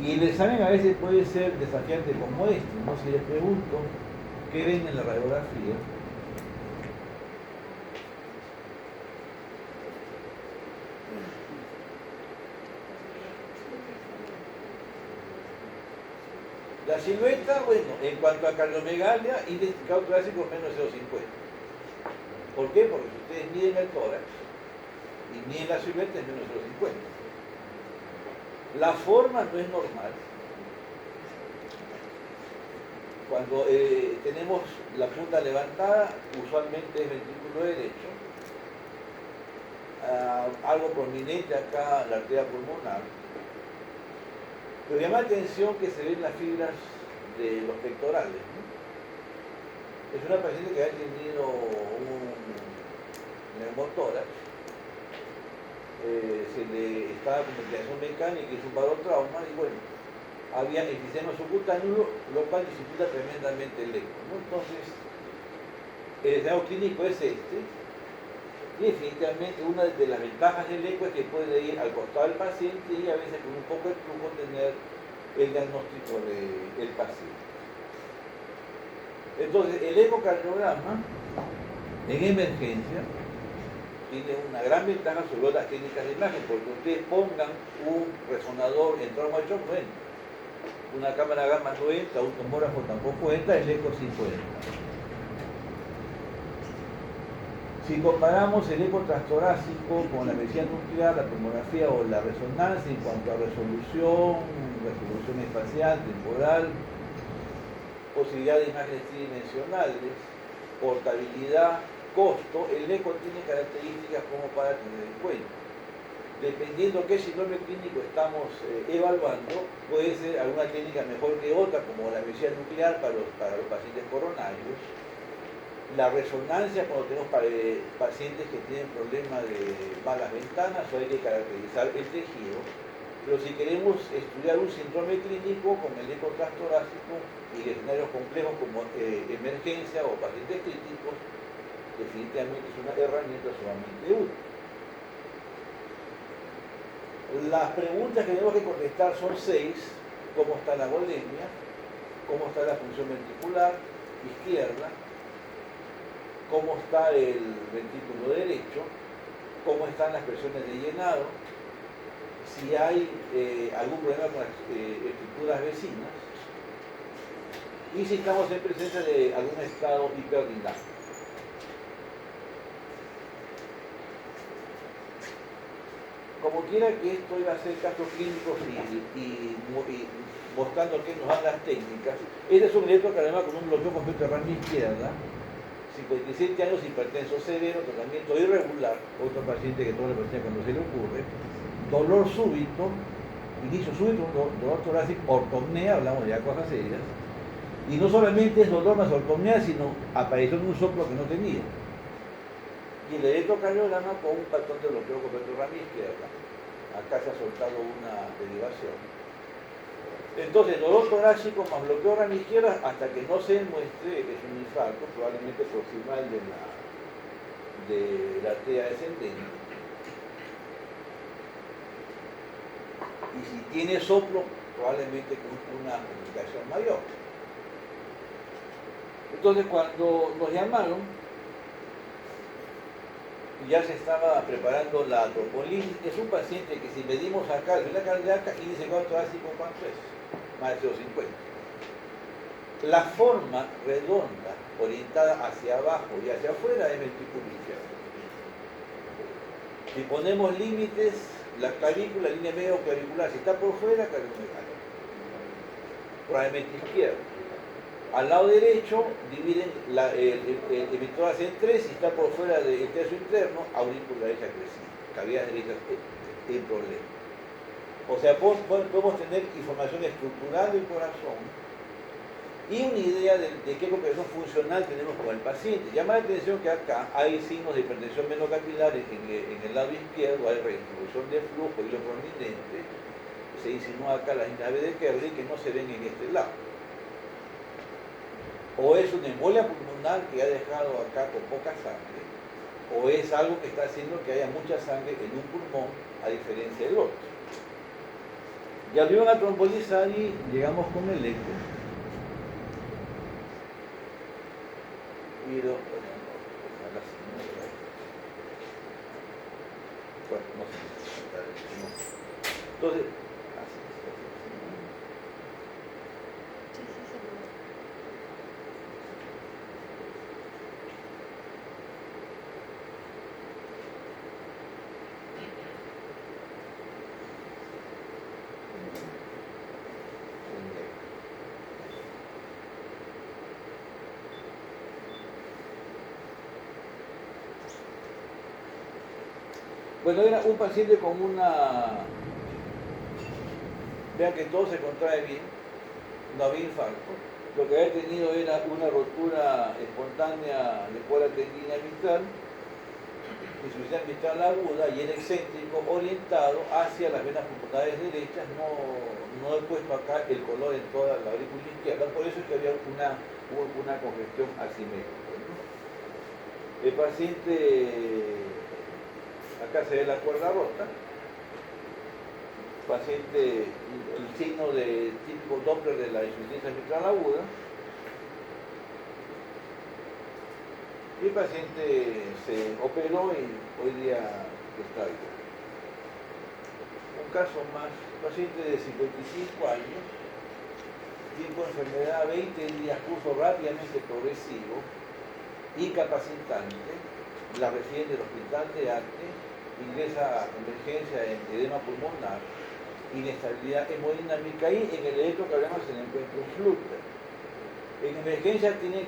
Y el examen a veces puede ser desafiante como este, ¿no? Si les pregunto qué ven en la radiografía, la silueta, bueno, en cuanto a cardiomegalia, identificado clásico menos 0,50. ¿Por qué? Porque si ustedes miden el tórax y miden la silueta es menos 0,50. La forma no es normal. Cuando tenemos la punta levantada, usualmente es ventrículo derecho. Algo prominente acá, la arteria pulmonar. Pero llama la atención que se ven las fibras de los pectorales, ¿no? Es una paciente que ha tenido un neumotórax, se le estaba con ventilación mecánica y hizo un barotrauma y bueno, había enfisema subcutáneo, lo cual dificulta tremendamente el eco, ¿no? Entonces, el escenario clínico es este. Y definitivamente una de las ventajas del eco es que puede ir al costado del paciente y a veces con un poco de flujo tener el diagnóstico del paciente. Entonces, el ecocardiograma en emergencia tiene una gran ventaja sobre otras técnicas de imagen, porque ustedes pongan un resonador en trauma de shock, no entra. Una cámara gamma no entra, un tomógrafo tampoco entra, el eco sí puede entrar. Si comparamos el eco transtorácico con la medicina nuclear, la tomografía o la resonancia en cuanto a resolución espacial, temporal, posibilidad de imágenes tridimensionales, portabilidad, costo, el eco tiene características como para tener en cuenta. Dependiendo qué síndrome clínico estamos evaluando, puede ser alguna técnica mejor que otra, como la medicina nuclear para los pacientes coronarios. La resonancia cuando tenemos pacientes que tienen problemas de malas ventanas, o hay que caracterizar el tejido. Pero si queremos estudiar un síndrome clínico con el eco transtorácico y escenarios complejos como emergencia o pacientes críticos, definitivamente es una herramienta sumamente útil. Las preguntas que tenemos que contestar son 6. ¿Cómo está la volemia? ¿Cómo está la función ventricular izquierda? ¿Cómo está el ventrículo derecho? ¿Cómo están las presiones de llenado? Si hay algún problema con las estructuras vecinas. Y si estamos en presencia de algún estado hiperdinámico. Como quiera que esto iba a ser casos clínicos y mostrando que nos dan las técnicas, este es un electrocardiograma con un bloqueo completo de rama izquierda, 57 años, hipertenso severo, tratamiento irregular, otro paciente que todos los pacientes cuando se le ocurre, dolor súbito, inicio súbito, dolor torácico, ortopnea, hablamos ya de cosas serias, y no solamente es dolor más ortopnea, sino aparición de un soplo que no tenía. Y el electrocardiograma con un patrón de bloqueo completo de rama izquierda. Acá se ha soltado una derivación. Entonces, dolor torácico más bloqueo de rama izquierda, hasta que no se muestre que es un infarto, probablemente proximal de la arteria descendente. Y si tiene soplo, probablemente con una complicación mayor. Entonces, cuando nos llamaron, ya se estaba preparando la trombolisis. Es un paciente que si medimos acá la velocidad cardíaca, índice torácico, ¿cuánto es? Más de 0,50. La forma redonda, orientada hacia abajo y hacia afuera, es ventrículo izquierdo. Si ponemos límites, la clavícula, línea medio clavicular, si está por fuera, cardiomegálico. Probablemente izquierdo. Al lado derecho dividen el emitórax en 3, si está por fuera del tercio interno, aurícula derecha crecida, cavidades derechas en problema. O sea, podemos tener información estructural del corazón y una idea de qué complicación funcional tenemos con el paciente. Llama la atención que acá hay signos de hipertensión venocapilar en el lado izquierdo, hay redistribución de flujo, hilo prominente, se insinúa acá la llave de Kerley que no se ven en este lado. O es una embolia pulmonar que ha dejado acá con poca sangre, o es algo que está haciendo que haya mucha sangre en un pulmón a diferencia del otro. Ya lo iban a trombolizar y llegamos con el eco. Y bueno, no sé. Entonces, bueno, era un paciente con una... Vean que todo se contrae bien, no había infarto. Lo que había tenido era una rotura espontánea de cola tendina mitral, insuficiencia mitral aguda, y era excéntrico, orientado hacia las venas pulmonares derechas. No he puesto acá el color en toda la aurícula izquierda, por eso es que había una congestión asimétrica, ¿no? El paciente... Acá se ve la cuerda rota, paciente, el signo de típico Doppler de la insuficiencia mitral aguda. Y el paciente se operó y hoy día está bien. Un caso más, paciente de 55 años, tipo enfermedad 20 días, curso rápidamente progresivo, incapacitante, la refiere del hospital de Arte, ingresa a emergencia en edema pulmonar, inestabilidad hemodinámica y en el electrocardiograma se le encuentra un flúter. En emergencia tiene,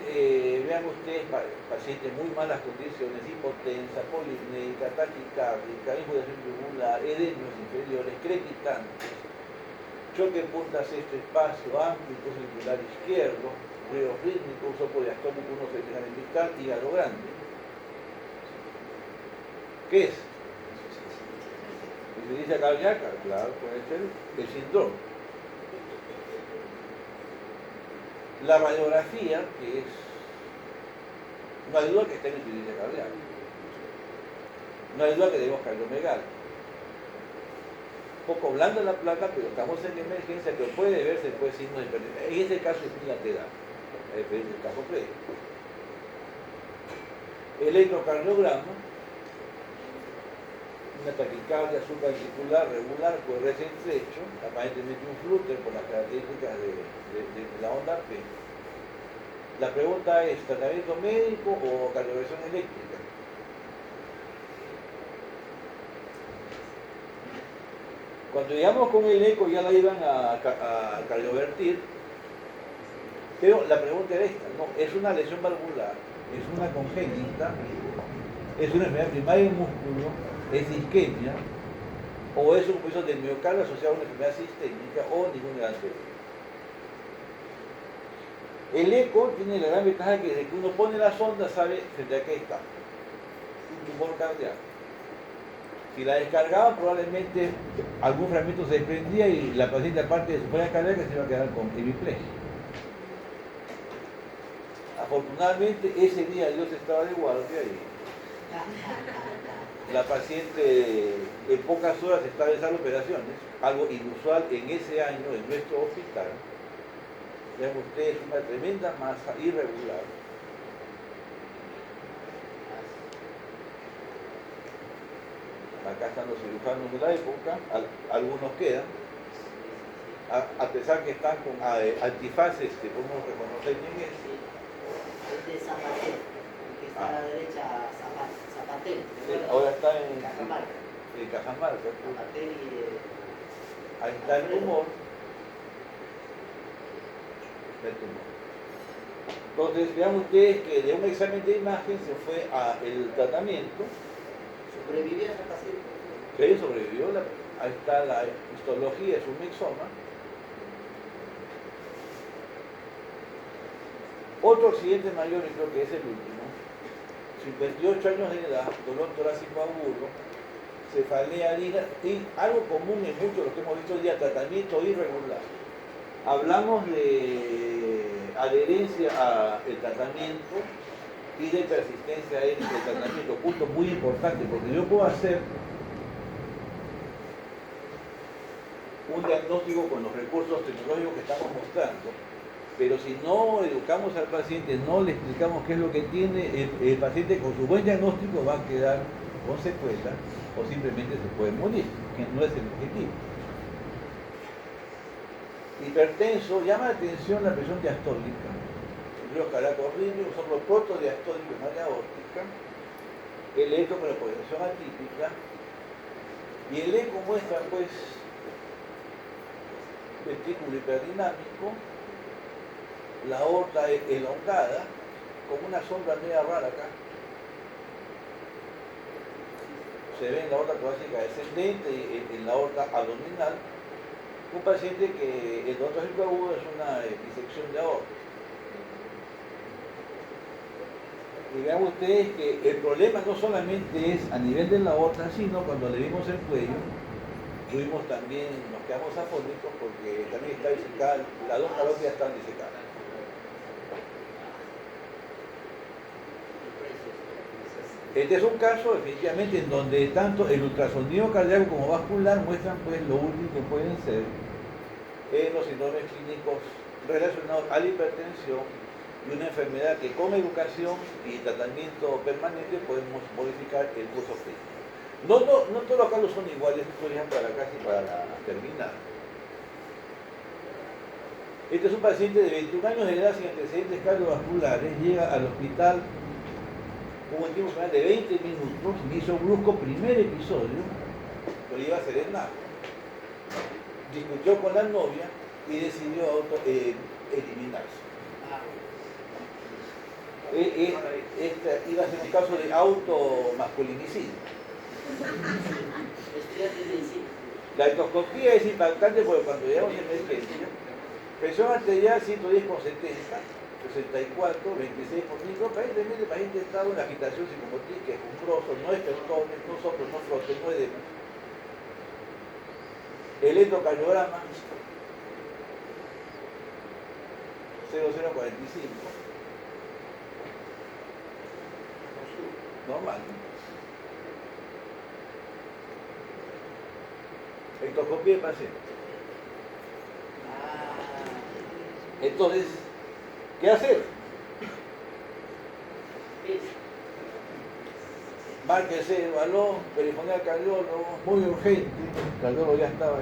vean ustedes, paciente en muy malas condiciones, hipotensa, polipnéica, taquicárdica, infiltración tubular, edemios inferiores, crepitantes, choque en punta sexto espacio, amplio, circular izquierdo, ruido rítmico, uso diastólico, uno seccional vital, hígado grande. ¿Qué es? Insuficiencia cardíaca, claro, puede ser el síndrome. La radiografía, que es, no hay duda que está en insuficiencia cardíaca. No hay duda que debemos cardiomegalia. Poco blanda la placa, pero estamos en emergencia, que puede verse después signos de hipertensión. En este caso es bilateral, a diferencia del caso previo. Electrocardiograma, una taquicardia supraventricular regular, QRS estrecho, aparentemente un flúter por las características de la onda P. La pregunta es, ¿tratamiento médico o cardioversión eléctrica? Cuando llegamos con el eco ya la iban a cardiovertir, pero la pregunta era esta, ¿no? ¿Es una lesión valvular? ¿Es una congénita? ¿Es una enfermedad primaria del músculo? ¿Es isquemia? ¿O es un proceso del miocardio asociado a una enfermedad sistémica o ninguna de las anteriores? El eco tiene la gran ventaja que desde que uno pone la sonda sabe frente a qué está. Un tumor cardíaco. Si la descargaba, probablemente algún fragmento se desprendía y la paciente, aparte de su falla cardíaca, se iba a quedar con hemiplegia. Afortunadamente, ese día Dios estaba de guardia y la paciente en pocas horas estaba en esas operaciones, algo inusual en ese año en nuestro hospital. Vean ustedes, una tremenda masa irregular. Acá están los cirujanos de la época, algunos quedan, a pesar que están con antifaces que podemos reconocer quién es. Es de Zapatel, el que está a la derecha, Zapatel. Sí, ahora está en Cajamarca. En Cajamarca. Zapatel y ahí está el tumor. El tumor. Entonces, vean ustedes que de un examen de imagen se fue al tratamiento. ¿Sobrevivió ese paciente? Sí, sobrevivió. Ahí está la histología, es un mixoma. Otro accidente mayor, y creo que es el último. 58 años de edad, dolor torácico agudo, cefalea liga y algo común en muchos de los que hemos visto hoy día, tratamiento irregular. Hablamos de adherencia al tratamiento y de persistencia en el tratamiento, punto muy importante, porque yo puedo hacer un diagnóstico con los recursos tecnológicos que estamos mostrando, pero si no educamos al paciente, no le explicamos qué es lo que tiene, el paciente con su buen diagnóstico va a quedar con secuelas o simplemente se puede morir, que no es el objetivo. Hipertenso, llama la atención la presión diastólica. El río cardíaco horrible, son los protodiastólicos en área aórtica, el eco con la posición atípica, y el eco muestra pues vestíbulo hiperdinámico, la aorta elongada, con una sombra media rara acá. Se ve en la aorta torácica descendente y en la aorta abdominal. Un paciente que el dolor torácico agudo es una disección de aorta. Y vean ustedes que el problema no solamente es a nivel de la aorta, sino cuando le vimos el cuello, tuvimos también, nos quedamos afónicos porque también está disecada, las dos carótidas están disecadas. Este es un caso definitivamente en donde tanto el ultrasonido cardíaco como vascular muestran pues lo útil que pueden ser los síndromes clínicos relacionados a la hipertensión y una enfermedad que con educación y tratamiento permanente podemos modificar el curso clínico. No todos los casos son iguales, esto es para casi para terminar. Este es un paciente de 21 años de edad sin antecedentes cardiovasculares, llega al hospital con un tiempo final de 20 minutos, me hizo brusco primer episodio, pero iba a serenar. Discutió con la novia y decidió eliminarse. Iba a ser un caso de automasculinicidio. La endoscopía es impactante porque cuando llegamos a emergencia, presión arterial 110/70, 64, 26 por micro, aparentemente el paciente estaba en agitación psicomotriz, que es umbroso, no es pestones, no soplo, no frote, no edema. Electrocardiograma 0045. Normal, ¿no? Endoscopía de paciente. Entonces, ¿qué hacer? Márquese el balón, telefoné al cardiólogo, muy urgente. El cardiólogo ya estaba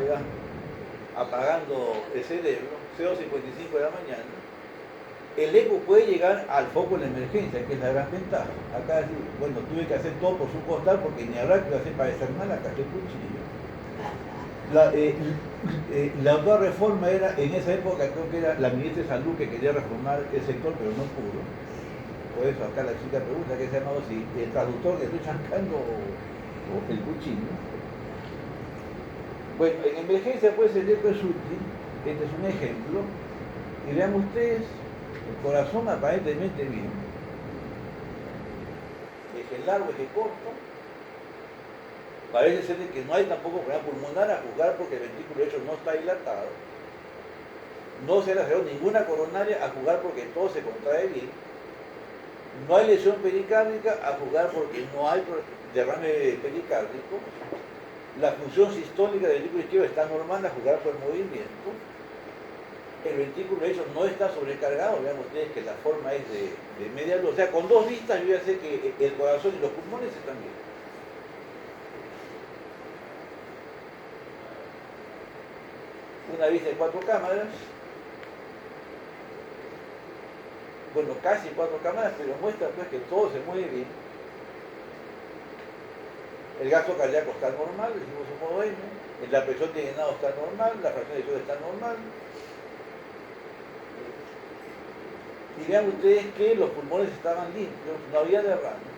apagando el cerebro, 0:55 de la mañana. El eco puede llegar al foco de la emergencia, que es la gran ventaja. Acá, bueno, tuve que hacer todo por su costal porque ni habrá que hacer para desarmar la caja de cuchillo. La doctora Reforma era, en esa época, creo que era la ministra de Salud que quería reformar el sector, pero no pudo. Por eso acá la chica pregunta qué se ha llamado si el traductor que estoy chancando o el cuchillo. Bueno, en emergencia pues el eco es útil, este es un ejemplo, y vean ustedes, el corazón aparentemente bien, eje largo, eje corto, parece ser que no hay tampoco problema pulmonar a juzgar porque el ventrículo derecho no está dilatado, no se le hace ninguna coronaria a juzgar porque todo se contrae bien, no hay lesión pericárdica a juzgar porque no hay derrame pericárdico, la función sistólica del ventrículo izquierdo está normal a juzgar por el movimiento, el ventrículo derecho no está sobrecargado, vean ustedes que la forma es de media luz, o sea, con dos vistas yo ya sé que el corazón y los pulmones están bien. Una vista de 4 cámaras, bueno, casi 4 cámaras, pero muestra pues que todo se mueve bien. El gasto cardíaco está normal, decimos un modo M, la presión de llenado está normal, la fracción de suelo está normal. Y vean ustedes que los pulmones estaban limpios, no había derrame.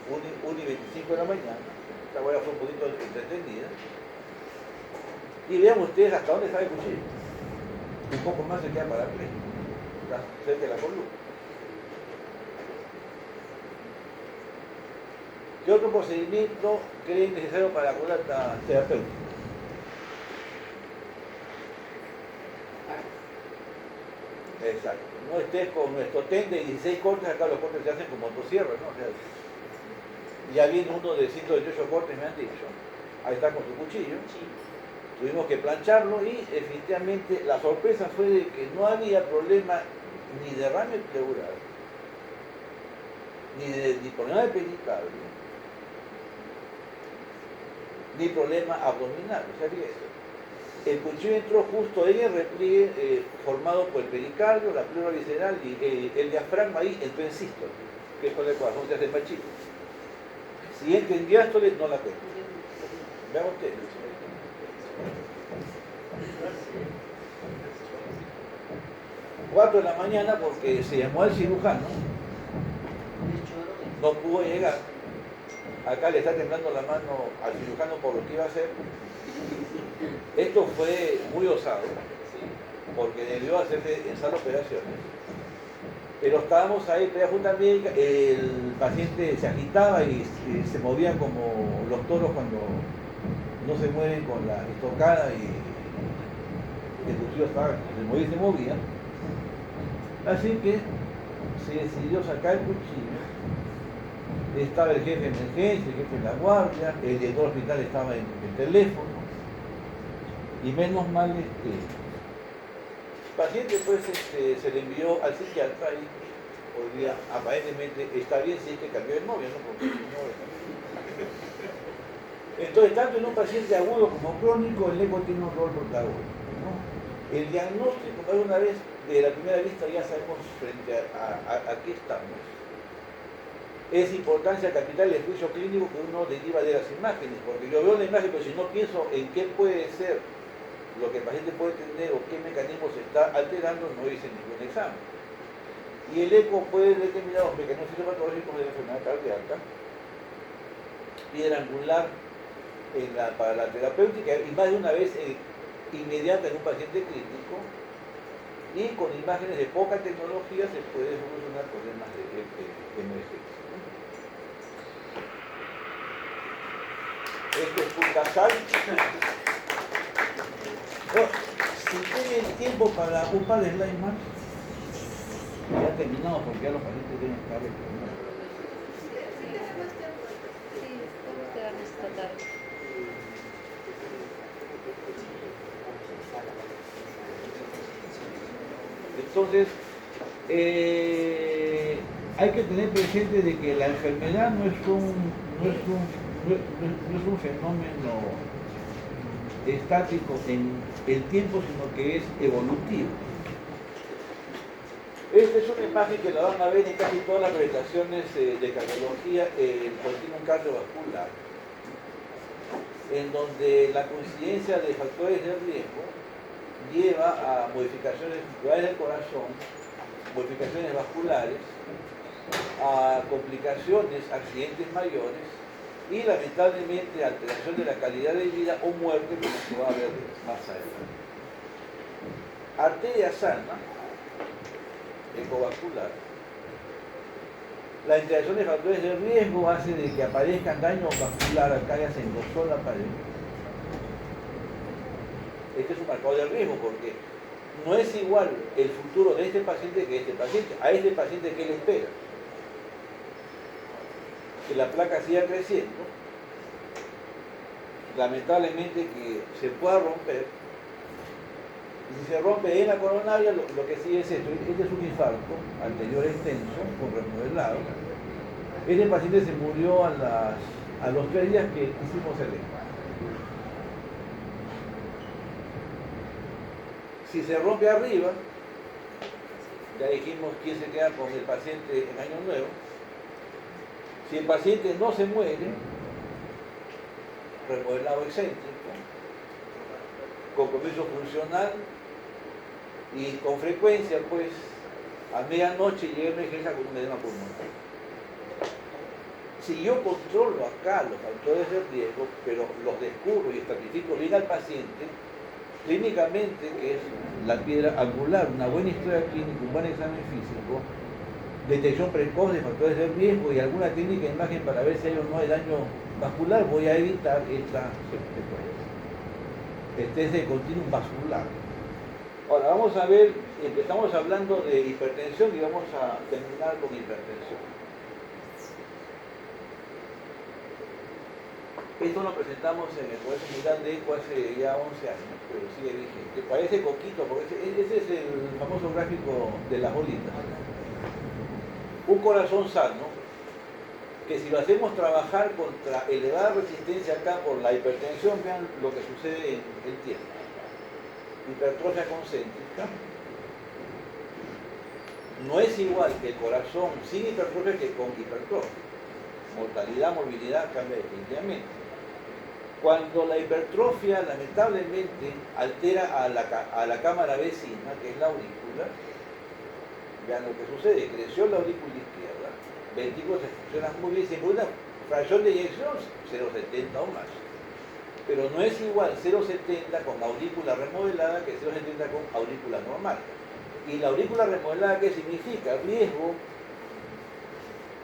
1:25 de la mañana, esta huella fue un poquito entretenida. Y vean ustedes hasta dónde sale el cuchillo. Un poco más se queda para arriba, cerca de la columna. ¿Qué otro procedimiento creen necesario para la columna terapéutica? Exacto. No estés con nuestro TEN de 16 cortes, acá los cortes se hacen con motosierra, ¿no? O sea, ya viene uno de 118 cortes, me han dicho. Ahí está con su cuchillo. Tuvimos que plancharlo y efectivamente la sorpresa fue de que no había problema ni derrame pleural, ni problema de pericardio, ni problema abdominal. O sea, fíjense, el cuchillo entró justo en el repliegue formado por el pericardio, la pleura visceral y el diafragma ahí, el pensístole, que es con el corazón se hace más chico. Si entra en diástole, no la cuenta. Vean ustedes. 4 de la mañana porque se llamó al cirujano, no pudo llegar. Acá le está temblando la mano al cirujano por lo que iba a hacer. Esto fue muy osado porque debió hacerse en sala de operaciones. Pero estábamos ahí, pero también el paciente se agitaba y se movía como los toros cuando no se mueven con la estocada y el cuchillo estaba, se movía y se movía. Así que se decidió sacar el cuchillo. Estaba el jefe de emergencia, el jefe de la guardia, el director del hospital estaba en el teléfono. Y menos mal paciente pues se le envió al psiquiatra y hoy día aparentemente está bien si es que cambió el novio, ¿no? Porque si no, entonces, tanto en un paciente agudo como crónico, el eco tiene un rol protagónico, ¿no? El diagnóstico, más de una vez, de la primera vista ya sabemos frente a qué estamos. Es importancia capital el juicio clínico que uno deriva de las imágenes, porque yo veo la imagen, pero si no pienso en qué puede ser lo que el paciente puede tener o qué mecanismo se está alterando, no hice ningún examen. Y el eco puede determinar los mecanismos fisiopatológicos de la enfermedad cardíaca, piedra angular para la terapéutica y más de una vez inmediata en un paciente crítico, y con imágenes de poca tecnología se puede solucionar problemas de emergencia. Esto es Pulcasal. Si tienen tiempo para un par de slides más, ya terminamos porque ya los pacientes deben estar terminados. Sí, podemos quedarnos esta tarde. Entonces, hay que tener presente de que la enfermedad no es un fenómeno estático en el tiempo, sino que es evolutivo. Esta es una imagen que la van a ver en casi todas las presentaciones de cardiología, el continuum cardiovascular, en donde la coincidencia de factores de riesgo lleva a modificaciones estructurales del corazón, modificaciones vasculares, a complicaciones, accidentes mayores y lamentablemente alteración de la calidad de vida o muerte, como se va a ver más adelante. Arteria sana, ecovascular. La interacción de factores de riesgo hace de que aparezcan daños vascular, acá ya se engrosó la pared. Este es un marcador de riesgo porque no es igual el futuro de este paciente que este paciente. A este paciente, ¿qué le espera? Que la placa siga creciendo, lamentablemente que se pueda romper, y si se rompe en la coronaria, lo que sigue es esto. Este es un infarto anterior extenso, con remodelado. Este paciente se murió a los 3 días que hicimos el eco. Si se rompe arriba, ya dijimos quién se queda con el paciente en Año Nuevo. Si el paciente no se muere, remodelado excéntrico, compromiso funcional y con frecuencia, pues, a medianoche llega a emergencia con un edema pulmonar. Si yo controlo acá los factores de riesgo, pero los descubro y estratifico bien al paciente, clínicamente, que es la piedra angular, una buena historia clínica, un buen examen físico, detección precoz de factores de riesgo y alguna técnica de imagen para ver si hay o no hay daño vascular, voy a evitar esta secuencia. Este es el continuum vascular. Ahora vamos a ver, empezamos hablando de hipertensión y vamos a terminar con hipertensión. Esto lo presentamos en el Congreso Mundial de ECO hace ya 11 años, pero sigue vigente. Parece coquito, porque ese es el famoso gráfico de las bolitas. Un corazón sano, que si lo hacemos trabajar contra elevada resistencia acá por la hipertensión, vean lo que sucede en el tiempo. Hipertrofia concéntrica. No es igual que el corazón sin hipertrofia que con hipertrofia. Mortalidad, morbilidad cambia definitivamente. Cuando la hipertrofia lamentablemente altera a la cámara vecina, que es la aurícula, vean lo que sucede, creció la aurícula izquierda, ventrículos se funcionan muy bien, siempre una fracción de eyección 0,70 o más. Pero no es igual 0,70 con aurícula remodelada que 0,70 con aurícula normal. Y la aurícula remodelada, ¿qué significa? Riesgo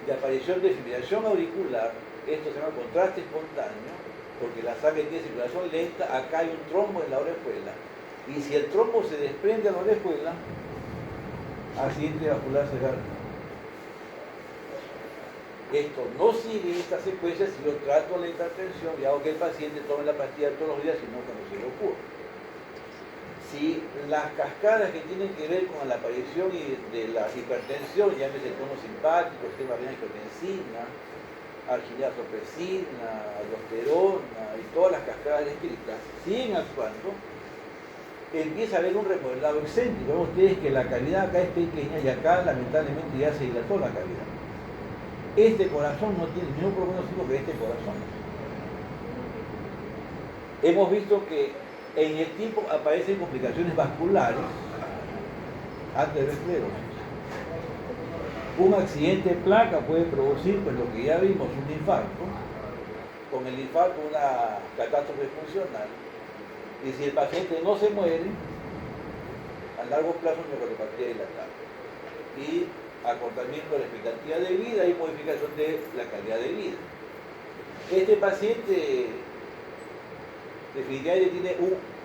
de aparición de fibrilación auricular, esto se llama contraste espontáneo, porque la sangre tiene circulación lenta, acá hay un trombo en la orejuela. Y si el trombo se desprende a la orejuela, accidente vascular cerebral. Esto no sigue esta secuencia si yo trato la hipertensión y hago que el paciente tome la pastilla todos los días, sino cuando se le ocurre. si las cascadas que tienen que ver con la aparición de la hipertensión, llámese tono simpático, sistema renal angiotensina, arginiazopresina, aldosterona y todas las cascadas descritas, siguen actuando, empieza a haber un remodelado excéntrico. Ven ustedes que la cavidad acá es pequeña y acá lamentablemente ya se dilató la cavidad. Este corazón no tiene ningún pronóstico que este corazón. Hemos visto que en el tiempo aparecen complicaciones vasculares, aterosclerosis. Un accidente de placa puede producir, pues lo que ya vimos, un infarto. Con el infarto una catástrofe funcional. Y si el paciente no se muere, a largo plazo una cardiopatía dilatada. Y acortamiento de la expectativa de vida y modificación de la calidad de vida. Este paciente definitivamente tiene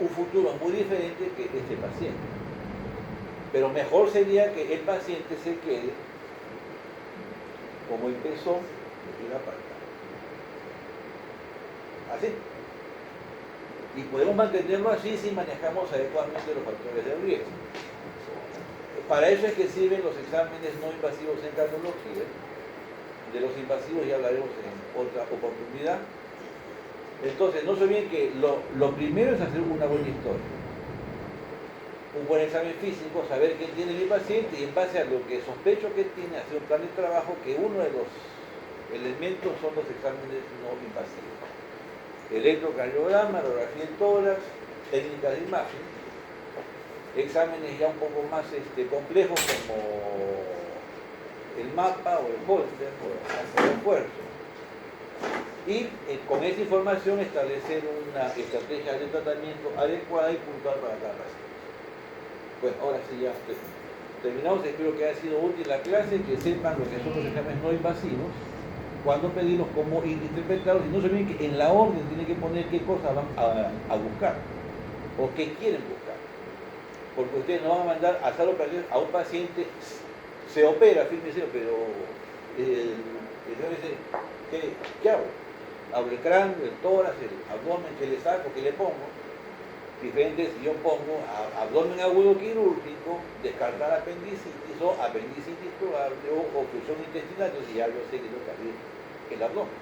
un futuro muy diferente que este paciente. Pero mejor sería que el paciente se quede como empezó en la parte. Así. Y podemos mantenerlo así si manejamos adecuadamente los factores de riesgo. Para eso es que sirven los exámenes no invasivos en cardiología. De los invasivos ya hablaremos en otra oportunidad. Entonces, no se olviden que lo primero es hacer una buena historia. Un buen examen físico, saber qué tiene mi paciente y en base a lo que sospecho que tiene, hacer un plan de trabajo que uno de los elementos son los exámenes no invasivos. Electrocardiograma, radiografía del tórax, técnicas de imagen, exámenes ya un poco más complejos como el mapa o el Holter o el esfuerzo. Y con esa información establecer una estrategia de tratamiento adecuada y puntual para cada paciente. Bueno, ahora sí ya terminamos. Espero que haya sido útil la clase, que sepan lo que son los exámenes no invasivos, cuándo pedirlos, cómo interpretarlos, y no se olviden que en la orden tienen que poner qué cosas van a buscar o qué quieren buscar. Porque ustedes no van a mandar a sala operación a un paciente, se opera, fíjense, pero ¿qué hago? Abro el cráneo, el tórax, el abdomen, ¿qué le saco? ¿Qué le pongo? Diferentes, si yo pongo abdomen agudo quirúrgico, descartar apendicitis o apendicitis probable o obstrucción intestinal, entonces ya yo sé que tengo que abrir el abdomen.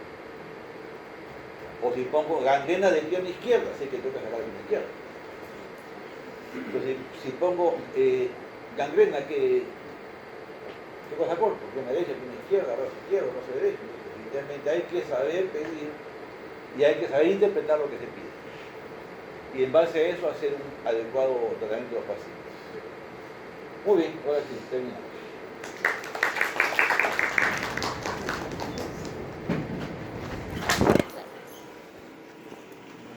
O si pongo gangrena de pierna izquierda, sé que tengo que sacar la pierna izquierda. Entonces, si pongo gangrena, ¿qué cosa corto? Pierna derecha, pierna izquierda, brazo izquierdo, brazo derecho. Definitivamente hay que saber pedir y hay que saber interpretar lo que se pide. Y en base a eso hacer un adecuado tratamiento de los pacientes. Muy bien, ahora sí, terminamos.